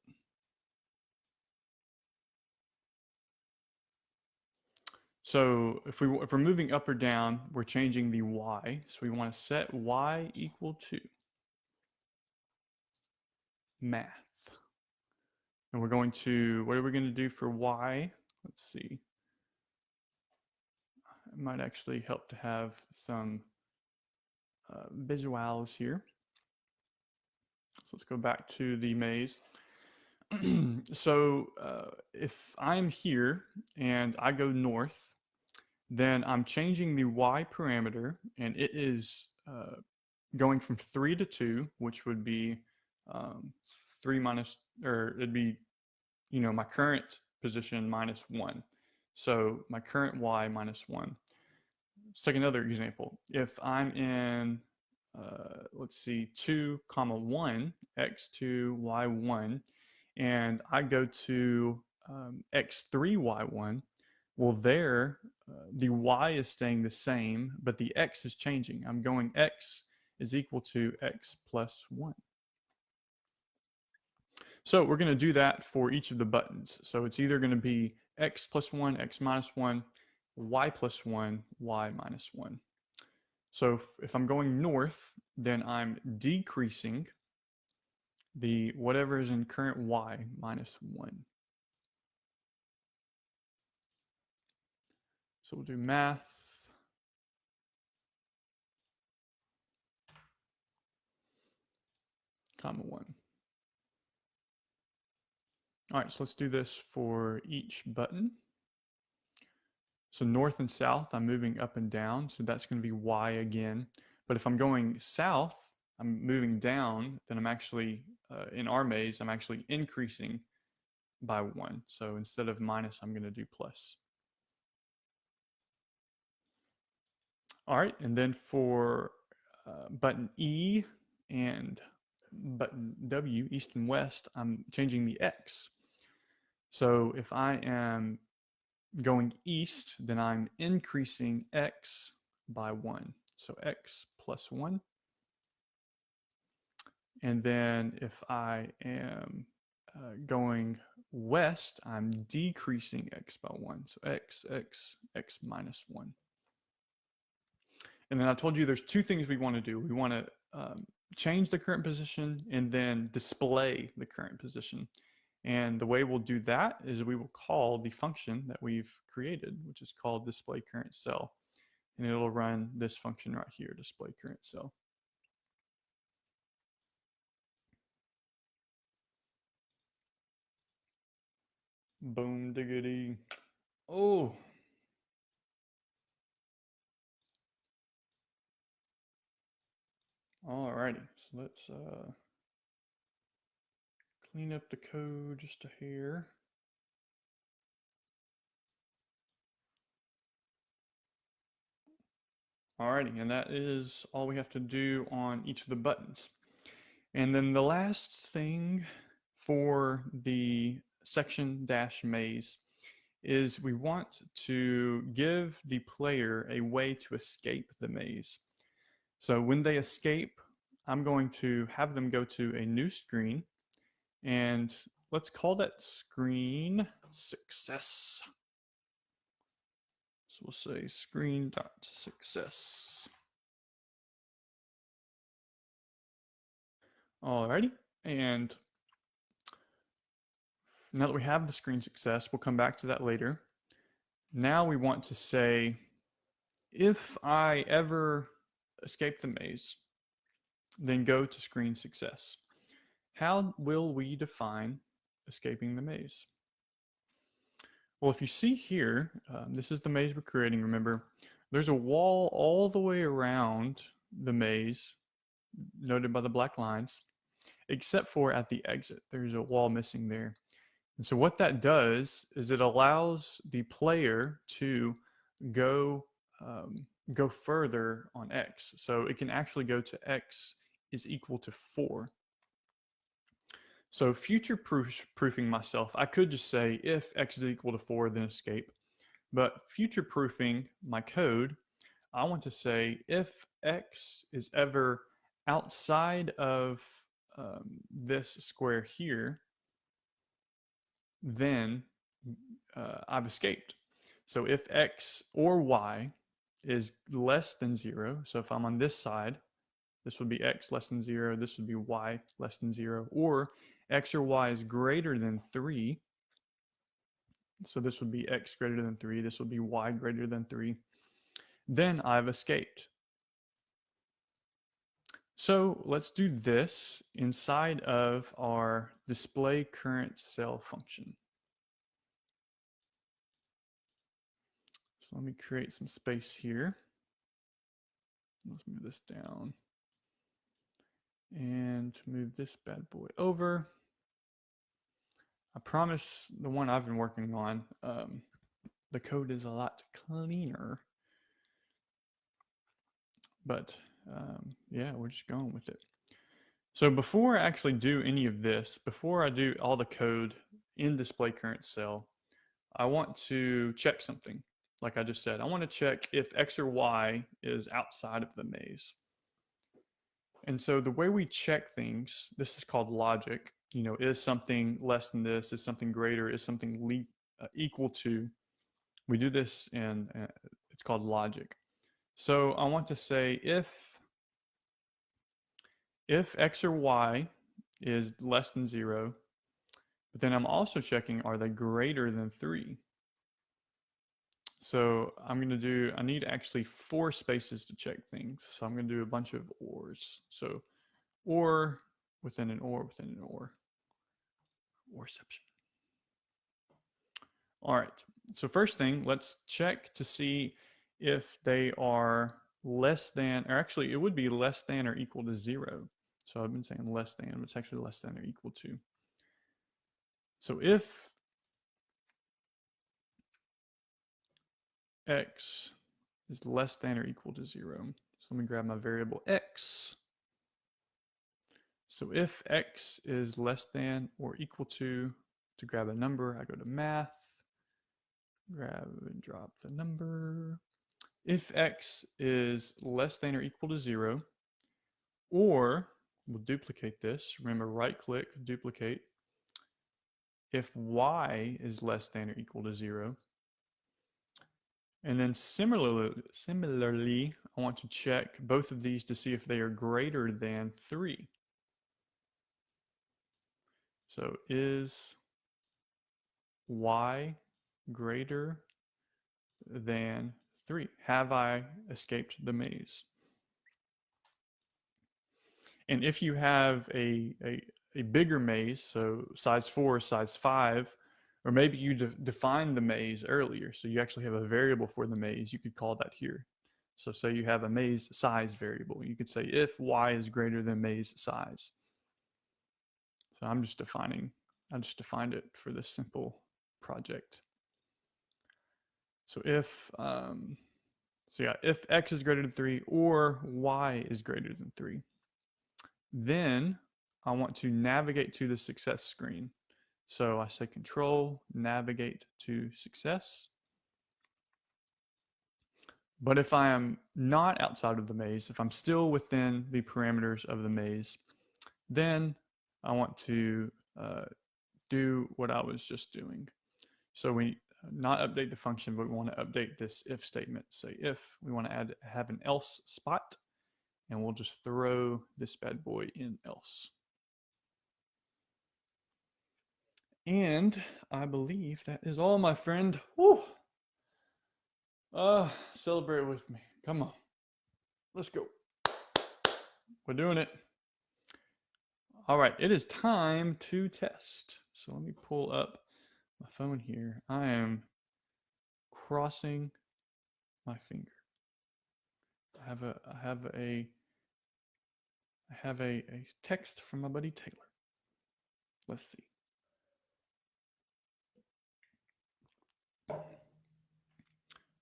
So if we're moving up or down, we're changing the Y. So we want to set Y equal to math. And we're going to, what are we going to do for Y? Let's see. It might actually help to have some visuals here. So let's go back to the maze. So if I'm here and I go north, then I'm changing the Y parameter, and it is going from 3 to 2, which would be 3 minus, or it'd be, my current position minus 1. So my current Y minus 1. Let's take another example. If I'm in, let's see, 2, 1, x2, y1, and I go to x3, y1, well, there, the y is staying the same, but the x is changing. I'm going x is equal to x plus 1. So we're going to do that for each of the buttons. So it's either going to be x plus 1, x minus 1, y plus 1, y minus 1. So if I'm going north, then I'm decreasing the whatever is in current y minus 1. So we'll do math. Comma 1. All right, so let's do this for each button. So north and south, I'm moving up and down, so that's going to be y again. But if I'm going south, I'm moving down, then I'm actually, in our maze, I'm actually increasing by 1. So instead of minus, I'm going to do plus. All right, and then for button E and button W, east and west, I'm changing the X. So if I am going east, then I'm increasing X by 1. So X plus 1. And then if I am going west, I'm decreasing x by 1. So x minus 1. And then I told you there's two things we want to do. We want to change the current position and then display the current position. And the way we'll do that is we will call the function that we've created, which is called display current cell. And it'll run this function right here, display current cell. Boom diggity. Oh. Alrighty, so let's clean up the code just a hair. Alrighty, and that is all we have to do on each of the buttons. And then the last thing for the section dash maze is we want to give the player a way to escape the maze. So when they escape, I'm going to have them go to a new screen, and let's call that screen success. So we'll say screen.success. Alrighty, and now that we have the screen success, we'll come back to that later. Now we want to say, if I ever escape the maze, then go to screen success. How will we define escaping the maze? Well, if you see here, this is the maze we're creating, remember. There's a wall all the way around the maze, noted by the black lines, except for at the exit. There's a wall missing there. And so what that does is it allows the player to go further on x. So it can actually go to x is equal to 4. So future proofing myself, I could just say if x is equal to 4, then escape. But future proofing my code, I want to say if x is ever outside of this square here, then I've escaped. So if x or y is less than 0, so if I'm on this side, this would be x less than 0, this would be y less than 0, or x or y is greater than 3, so this would be x greater than 3, this would be y greater than 3, then I've escaped. So let's do this inside of our display current cell function. So let me create some space here. Let's move this down and move this bad boy over. I promise the one I've been working on, the code is a lot cleaner. But yeah, we're just going with it. So before I actually do any of this, before I do all the code in display current cell, I want to check something. Like I just said, I want to check if x or y is outside of the maze. And so the way we check things, this is called logic. You know, is something less than this? Is something greater? Is something equal to? We do this and it's called logic. So I want to say if x or y is less than 0, but then I'm also checking, are they greater than 3? So I'm going to do, I need actually 4 spaces to check things. So I'm going to do a bunch of ors. So or within an or within an orception. All right. So first thing, let's check to see if they are less than, or actually it would be less than or equal to 0. So I've been saying less than, but it's actually less than or equal to. So if x is less than or equal to 0, so let me grab my variable x. So if x is less than or equal to grab a number, I go to math, grab and drop the number. If x is less than or equal to 0, or we'll duplicate this. Remember, right click, duplicate. if y is less than or equal to 0. And then similarly, I want to check both of these to see if they are greater than 3. So is y greater than 3? Have I escaped the maze? And if you have a bigger maze, so size 4, size 5, or maybe you define the maze earlier, so you actually have a variable for the maze, you could call that here. So say you have a maze size variable. You could say if y is greater than maze size. So I just defined it for this simple project. So if if x is greater than 3 or y is greater than 3, then I want to navigate to the success screen. So I say control, navigate to success. But if I am not outside of the maze, if I'm still within the parameters of the maze, then I want to do what I was just doing. So we not update the function, but we want to update this if statement. Say if we want to have an else spot, and we'll just throw this bad boy in else. And I believe that is all, my friend. Woo! Celebrate with me. Come on. Let's go. We're doing it. All right, it is time to test. So let me pull up my phone here. I am crossing my finger. I have a text from my buddy Taylor. Let's see.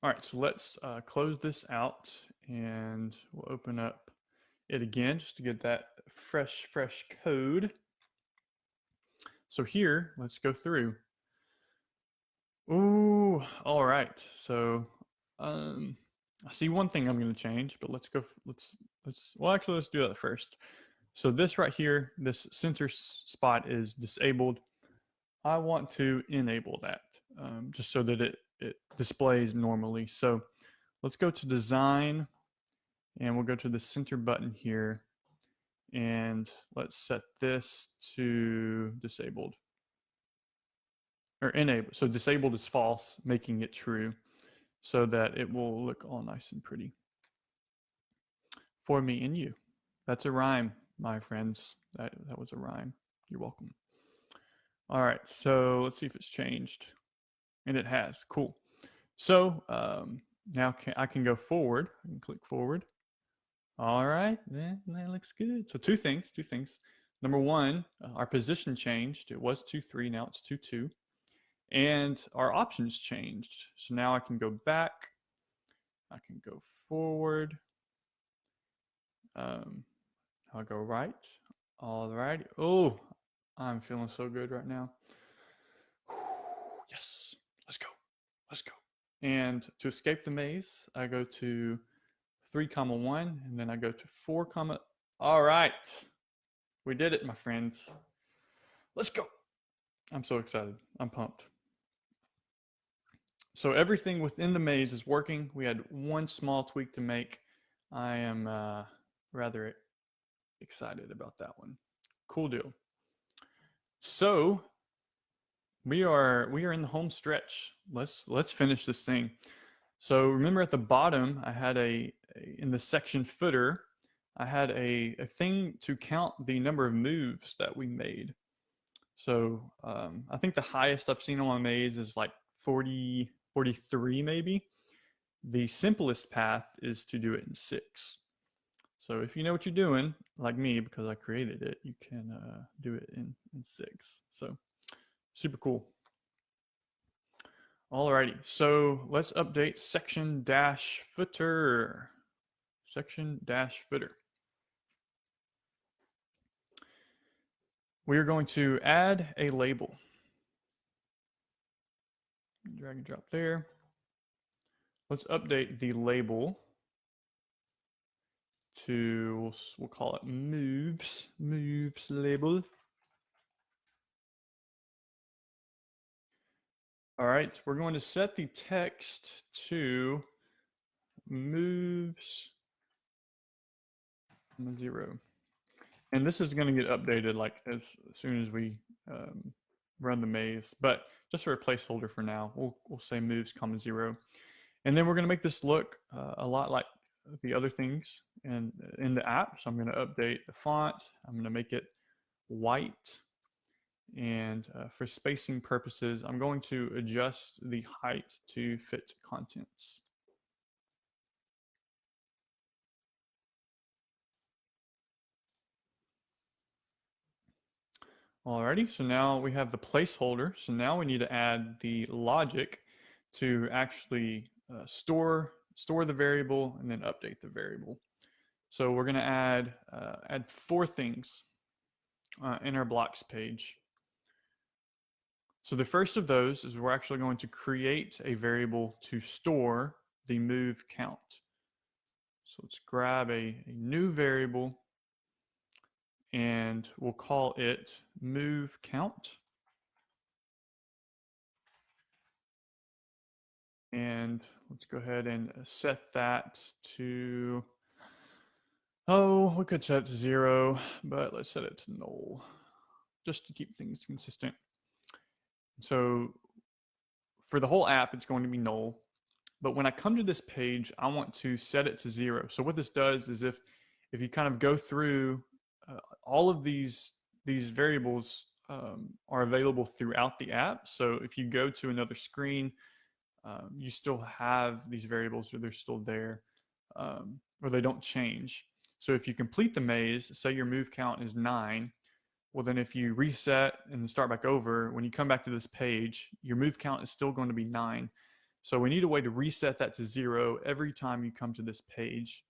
All right, so let's close this out, and we'll open up it again just to get that fresh code. So here, let's go through. Ooh, all right. So I see one thing I'm going to change, but let's do that first. So this right here, this center spot is disabled. I want to enable that just so that it displays normally. So let's go to design, and we'll go to the center button here, and let's set this to disabled or enable. So disabled is false, making it true so that it will look all nice and pretty for me and you. That's a rhyme, my friends. That was a rhyme. You're welcome. All right, so let's see if it's changed. And it has. Cool. So now I can go forward. I can click forward. All right, that looks good. So two things. Number one, our position changed. It was 2-3, now it's 2-2. And our options changed. So now I can go back. I can go forward. I'll go right. All right. Oh, I'm feeling so good right now. Yes. Let's go. And to escape the maze, I go to 3,1, and then I go to 4, all right. We did it, my friends. Let's go. I'm so excited. I'm pumped. So everything within the maze is working. We had one small tweak to make. I am rather excited about that one. Cool deal. So we are in the home stretch. Let's finish this thing. So remember at the bottom, I had in the section footer, I had a thing to count the number of moves that we made. So I think the highest I've seen on my maze is like 40, 43 maybe. The simplest path is to do it in 6. So if you know what you're doing, like me, because I created it, you can do it in 6. So super cool. Alrighty, so let's update section dash footer. Section dash footer. We are going to add a label. Drag and drop there. Let's update the label to, we'll call it moves label. All right, we're going to set the text to moves 0. And this is going to get updated like as soon as we run the maze. But just for a placeholder for now, we'll say moves, 0. And then we're going to make this look a lot like the other things in the app. So I'm going to update the font. I'm going to make it white. And for spacing purposes, I'm going to adjust the height to fit contents. Alrighty, so now we have the placeholder. So now we need to add the logic to actually store the variable and then update the variable. So we're going to add 4 things in our blocks page. So the first of those is we're actually going to create a variable to store the move count. So let's grab a new variable and we'll call it move count. And let's go ahead and set that to, we could set it to 0, but let's set it to null just to keep things consistent. So for the whole app, it's going to be null. But when I come to this page, I want to set it to 0. So what this does is if you kind of go through all of these variables are available throughout the app. So if you go to another screen, you still have these variables, or they're still there, or they don't change. So if you complete the maze, say your move count is 9, well then if you reset and start back over, when you come back to this page, your move count is still going to be 9. So we need a way to reset that to 0 every time you come to this page.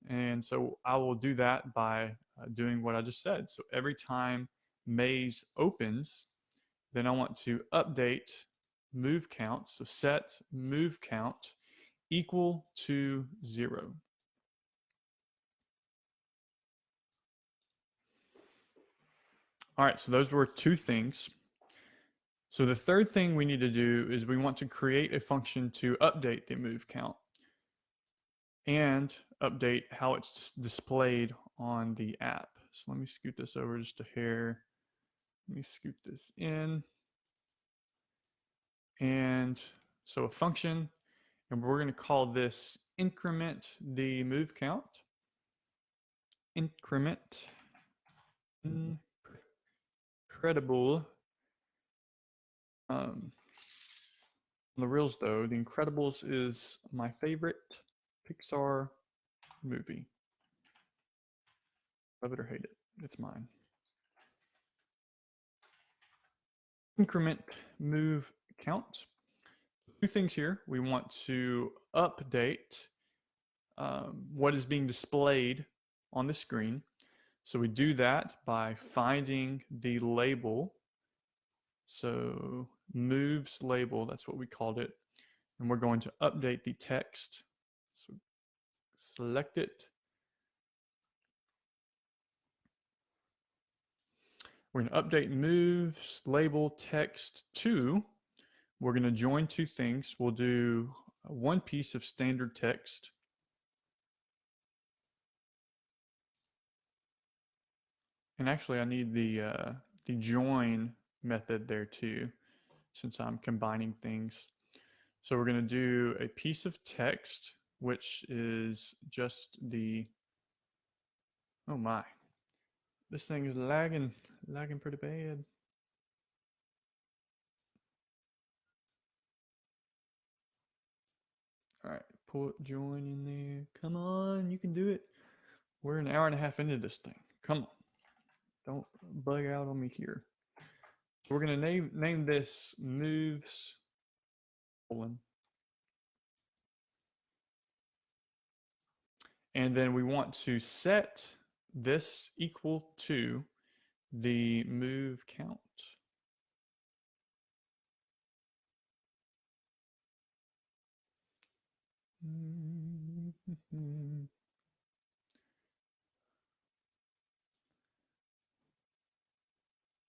And so I will do that by doing what I just said. So every time maze opens, then I want to update move count. So set move count equal to 0. All right, so those were 2 things. So the third thing we need to do is we want to create a function to update the move count and update how it's displayed on the app. So let me scoot this over just a hair. Let me scoot this in. And so a function, and we're going to call this increment the move count. Increment incredible. The reals though, The Incredibles is my favorite Pixar movie. Love it or hate it, it's mine. Increment move count. 2 things here. We want to update what is being displayed on the screen. So we do that by finding the label. So moves label, that's what we called it. And we're going to update the text. So select it. We're going to update moves label text to. We're going to join 2 things. We'll do 1 piece of standard text. And actually, I need the join method there too, since I'm combining things. So we're going to do a piece of text, which is just the, oh my, this thing is lagging pretty bad. All right, put join in there. Come on, you can do it. We're an hour and a half into this thing. Come on, don't bug out on me here. So we're going to name this moves colon. And then we want to set this equal to the move count.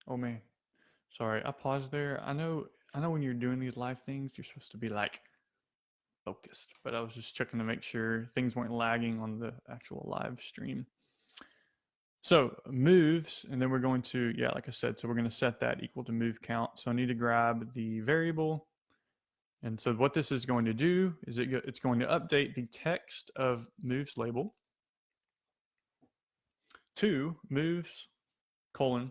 Oh man, sorry, I paused there. I know I know when you're doing these live things, you're supposed to be like focused, but I was just checking to make sure things weren't lagging on the actual live stream. So moves, and then we're going to, yeah, like I said, so we're going to set that equal to move count. So I need to grab the variable. And so what this is going to do is it's going to update the text of moves label to moves colon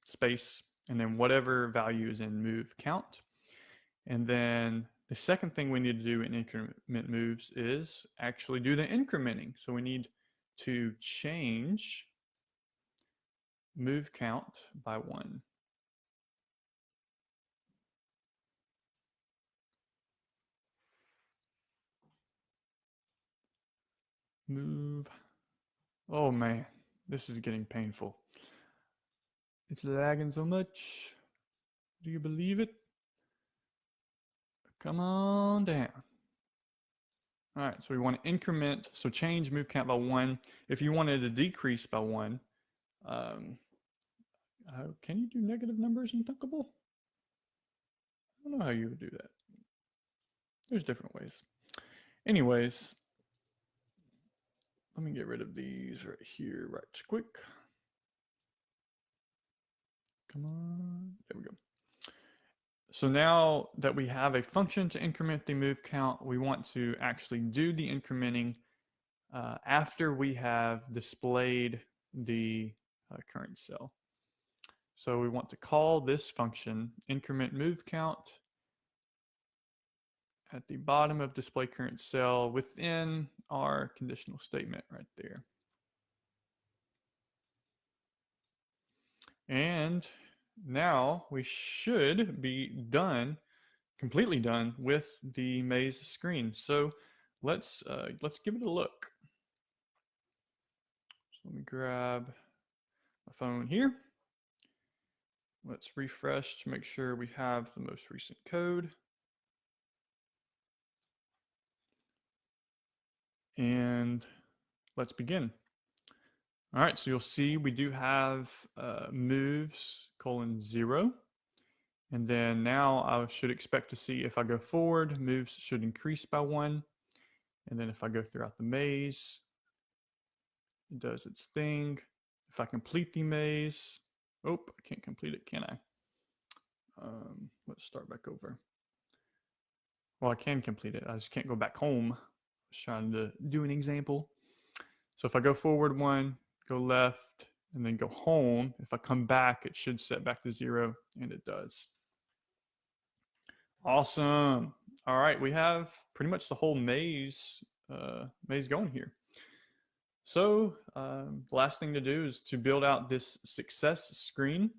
space, and then whatever value is in move count. And then the second thing we need to do in increment moves is actually do the incrementing. So we need to change move count by 1. Move. Oh man, this is getting painful. It's lagging so much. Do you believe it? Come on down. All right, so we want to increment, so change move count by 1. If you wanted to decrease by 1, can you do negative numbers in Thunkable? I don't know how you would do that. There's different ways. Anyways, let me get rid of these right here, right quick. Come on, there we go. So now that we have a function to increment the move count, we want to actually do the incrementing after we have displayed the current cell. So we want to call this function increment move count at the bottom of display current cell within our conditional statement right there. And now we should be done, completely done with the maze screen. So let's give it a look. So let me grab my phone here. Let's refresh to make sure we have the most recent code. And let's begin. All right, so you'll see we do have moves colon 0. And then now I should expect to see if I go forward, moves should increase by 1. And then if I go throughout the maze, it does its thing. If I complete the maze, oh, I can't complete it, can I? Let's start back over. Well, I can complete it. I just can't go back home. I was trying to do an example. So if I go forward 1, go left, and then go home, if I come back, it should set back to 0, and it does. Awesome. All right, we have pretty much the whole maze going here. So the last thing to do is to build out this success screen.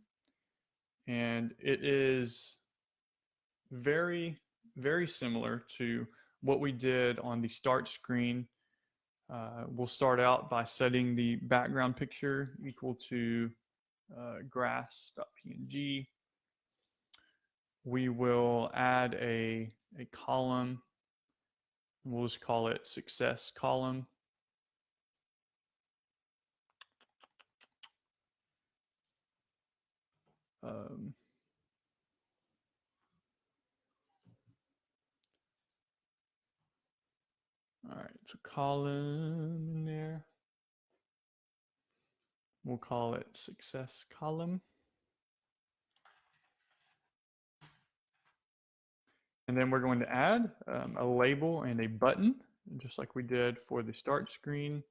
And it is very, very similar to what we did on the start screen. We'll start out by setting the background picture equal to grass.png. We will add a column. We'll just call it success column. All right, so column in there. We'll call it success column. And then we're going to add a label and a button, just like we did for the start screen.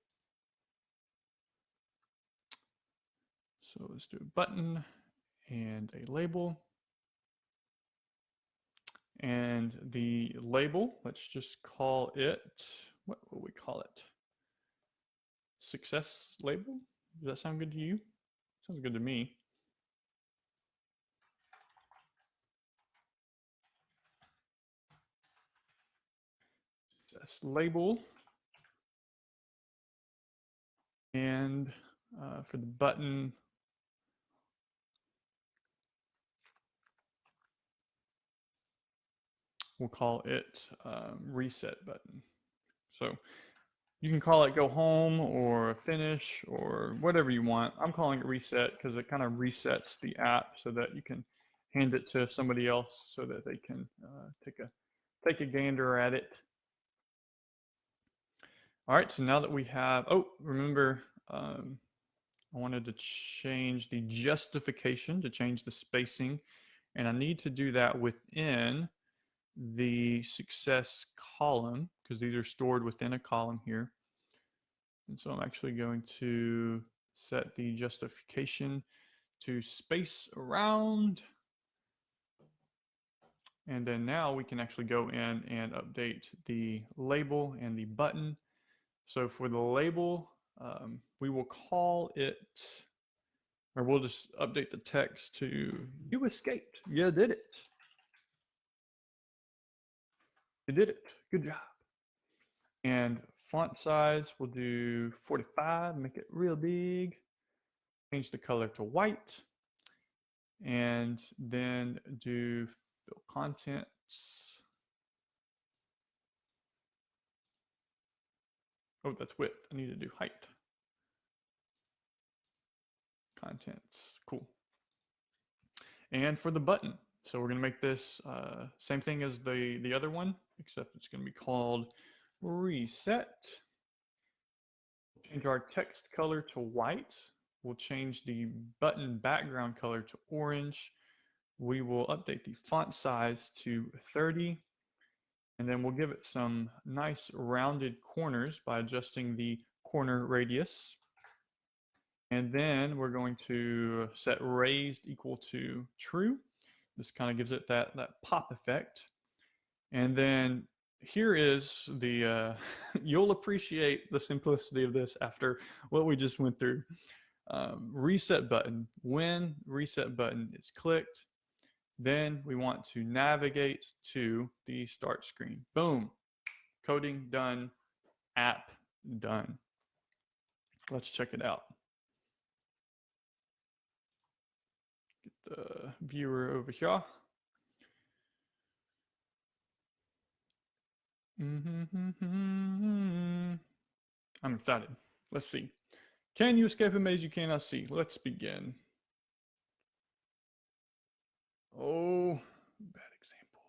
So let's do a button and a label. And the label, let's just call it, what will we call it? Success label? Does that sound good to you? Sounds good to me. Success label. And for the button, we'll call it reset button. So you can call it go home or finish or whatever you want. I'm calling it reset because it kind of resets the app so that you can hand it to somebody else so that they can take a gander at it. All right, so now that we have, oh, remember, I wanted to change the justification to change the spacing, and I need to do that within the success column because these are stored within a column here. And so I'm actually going to set the justification to space around. And then now we can actually go in and update the label and the button. So for the label, we will call it, or we'll just update the text to, "You escaped. You did it. You did it. Good job." And font size, we'll do 45, make it real big. Change the color to white. And then do fill contents. Oh, that's width. I need to do height. Contents, cool. And for the button, so we're gonna make this same thing as the other one, except it's gonna be called reset. Change our text color to white. We'll change the button background color to orange. We will update the font size to 30. And then we'll give it some nice rounded corners by adjusting the corner radius. And then we're going to set raised equal to true. This kind of gives it that pop effect. And then here is the, you'll appreciate the simplicity of this after what we just went through. Reset button. When reset button is clicked, then we want to navigate to the start screen. Boom. Coding done. App done. Let's check it out. Get the viewer over here. I'm excited. Let's see. Can you escape a maze you cannot see? Let's begin. Oh, bad example.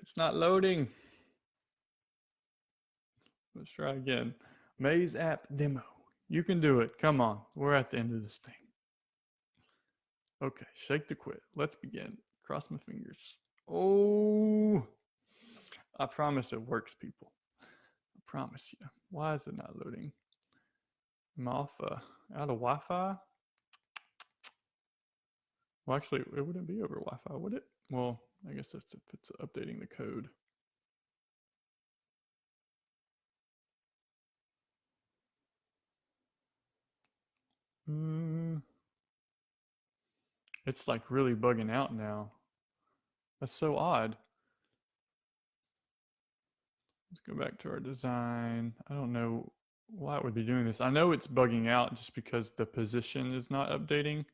It's not loading. Let's try again. Maze app demo. You can do it. Come on. We're at the end of this thing. Okay, shake to quit. Let's begin. Cross my fingers. Oh, I promise it works, people. I promise you. Why is it not loading? I'm off out of Wi-Fi. Well, actually, it wouldn't be over Wi-Fi, would it? Well, I guess that's if it's updating the code. It's like really bugging out now. That's so odd. Let's go back to our design. I don't know why it would be doing this. I know it's bugging out just because the position is not updating.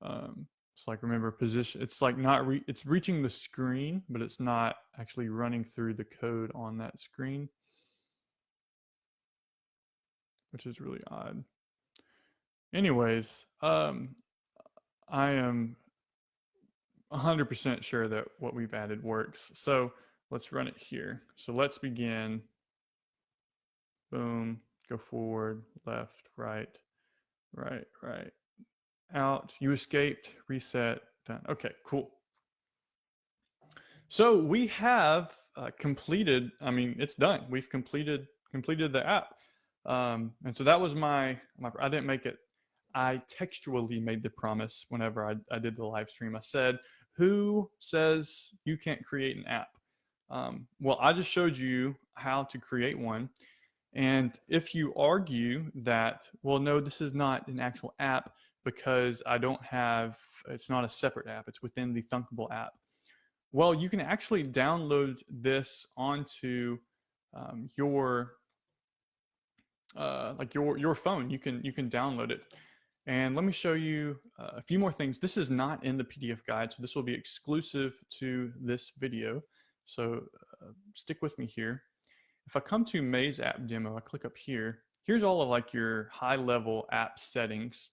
It's like, remember, position, it's like not, it's reaching the screen, but it's not actually running through the code on that screen, which is really odd. Anyways, I am 100% sure that what we've added works. So let's run it here. So let's begin. Boom, go forward, left, right, right, right, out. You escaped, reset, done. Okay, cool. So we have completed, I mean, it's done. We've completed the app. And so that was my, I didn't make it, I textually made the promise whenever I did the live stream. I said, who says you can't create an app? Well, I just showed you how to create one. And if you argue that, well, no, this is not an actual app because I don't have, it's not a separate app, it's within the Thunkable app. Well, you can actually download this onto your phone. You can download it. And let me show you a few more things. This is not in the PDF guide, so this will be exclusive to this video. So stick with me here. If I come to Maze App Demo, I click up here. Here's all of like your high-level app settings.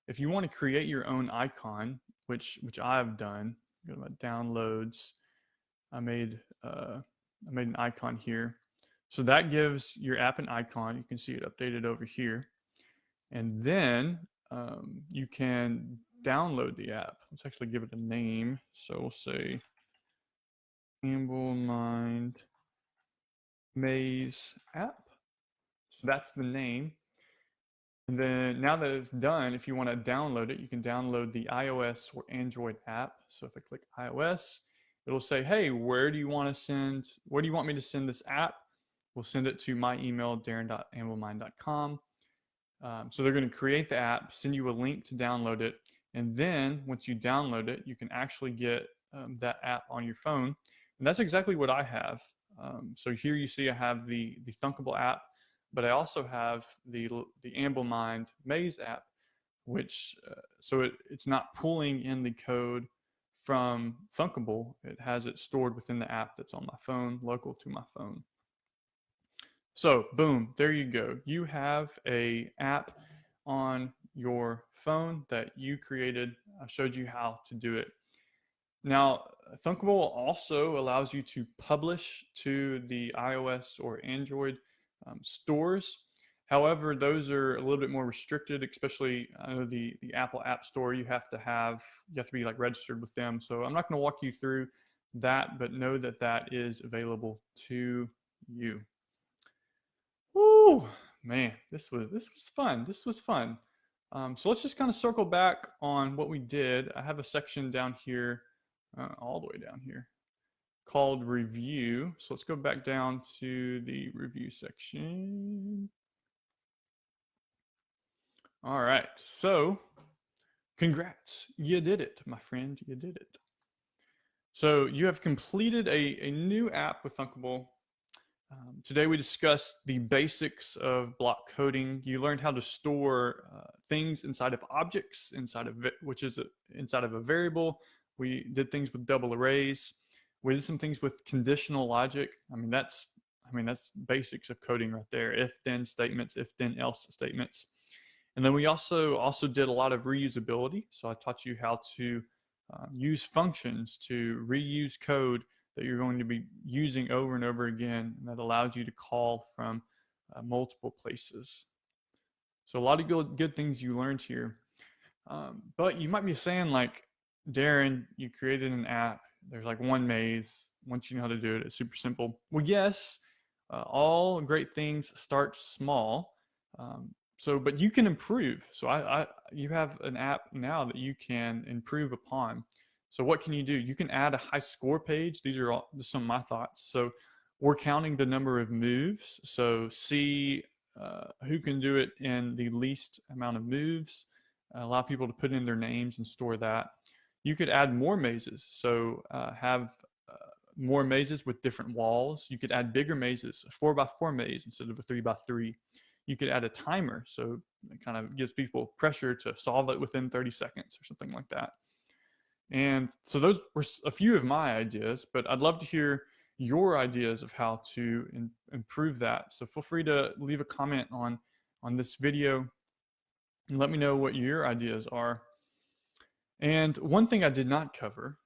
If you want to create your own icon, which I've done. Go to my downloads. I made an icon here. So that gives your app an icon. You can see it updated over here. And then you can download the app. Let's actually give it a name. So we'll say Thunkable Mind Maze app. So that's the name. And then now that it's done, if you want to download it, you can download the iOS or Android app. So if I click iOS, it'll say, hey, where do you want me to send this app? We'll send it to my email, darren.amblemine.com. So they're going to create the app, send you a link to download it. And then once you download it, you can actually get that app on your phone. And that's exactly what I have. So here you see I have the Thunkable app, but I also have the Amblemine Maze app, which it's not pulling in the code from Thunkable. It has it stored within the app that's on my phone, local to my phone. So boom, there you go. You have a app on your phone that you created. I showed you how to do it. Now, Thunkable also allows you to publish to the iOS or Android stores. However, those are a little bit more restricted, especially I know the Apple App Store, you have to be like registered with them. So I'm not going to walk you through that, but know that that is available to you. Woo, man, this was fun. This was fun. So let's just kind of circle back on what we did. I have a section down here, all the way down here, called review. So let's go back down to the review section. All right, so congrats, you did it, my friend, you did it. So you have completed a new app with Thunkable. Today we discussed the basics of block coding. You learned how to store things inside of objects, inside of a variable. We did things with double arrays. We did some things with conditional logic. I mean that's basics of coding right there. If then statements, if then else statements. And then we also did a lot of reusability. So I taught you how to use functions to reuse code that you're going to be using over and over again, and that allows you to call from multiple places. So a lot of good things you learned here. But you might be saying like, Darren, you created an app. There's like one maze. Once you know how to do it, it's super simple. Well, yes, all great things start small. But you can improve. So you have an app now that you can improve upon. So what can you do? You can add a high score page. These are some of my thoughts. So we're counting the number of moves. So see who can do it in the least amount of moves. Allow people to put in their names and store that. You could add more mazes. So have more mazes with different walls. You could add bigger mazes, a 4x4 maze instead of a 3x3. You could add a timer. So it kind of gives people pressure to solve it within 30 seconds or something like that. And so those were a few of my ideas, but I'd love to hear your ideas of how to improve that. So feel free to leave a comment on this video and let me know what your ideas are. And one thing I did not cover,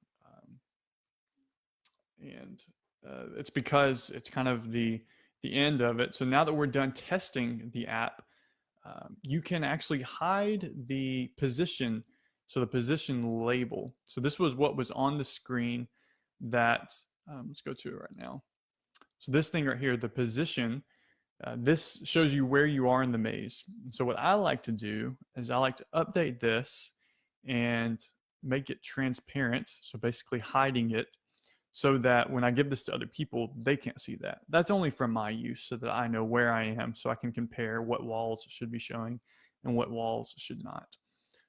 it's because it's kind of the end of it. So now that we're done testing the app, you can actually hide the position. So the position label. So this was what was on the screen that, let's go to it right now. So this thing right here, the position, this shows you where you are in the maze. So what I like to do is I like to update this and make it transparent. So basically hiding it so that when I give this to other people, they can't see that. That's only for my use so that I know where I am so I can compare what walls should be showing and what walls should not.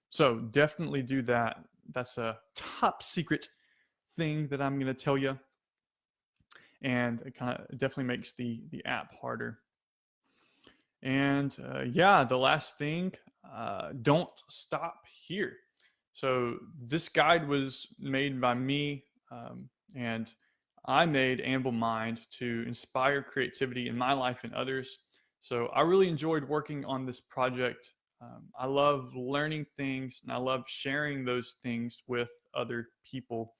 So definitely do that. That's a top secret thing that I'm going to tell you. And it kind of definitely makes the app harder. And yeah, the last thing, don't stop here. So this guide was made by me, and I made Amblemine to inspire creativity in my life and others. So I really enjoyed working on this project. I love learning things, and I love sharing those things with other people.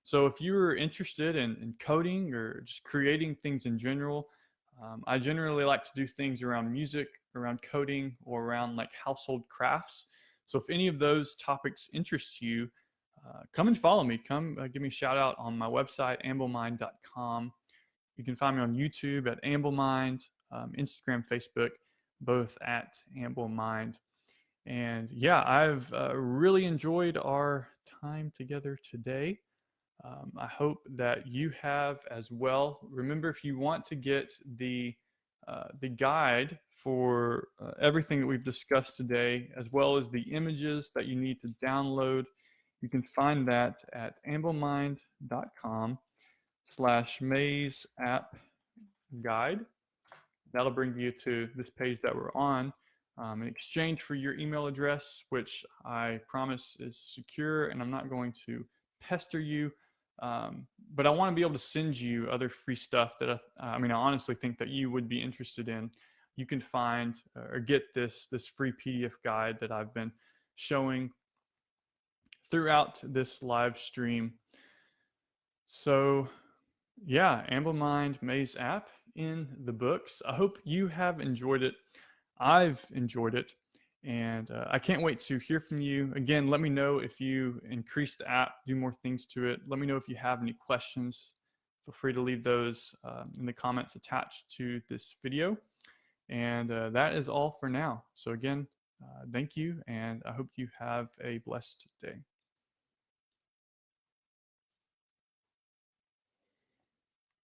So if you're interested in coding or just creating things in general, I generally like to do things around music, around coding, or around like household crafts. So if any of those topics interest you, come and follow me. Come give me a shout out on my website, amblemind.com. You can find me on YouTube at Amblemind, Instagram, Facebook, both at Amblemind. And yeah, I've really enjoyed our time together today. I hope that you have as well. Remember, if you want to get the guide for everything that we've discussed today, as well as the images that you need to download, you can find that at amblemind.com/maze app guide. That'll bring you to this page that we're on. In exchange for your email address, which I promise is secure and I'm not going to pester you. But I want to be able to send you other free stuff that I honestly think that you would be interested in. You can find or get this free PDF guide that I've been showing throughout this live stream. So yeah, Amblemind Maze app in the books. I hope you have enjoyed it. I've enjoyed it, and I can't wait to hear from you. Again, let me know if you increase the app, do more things to it. Let me know if you have any questions. Feel free to leave those in the comments attached to this video. And that is all for now. So again, thank you, and I hope you have a blessed day.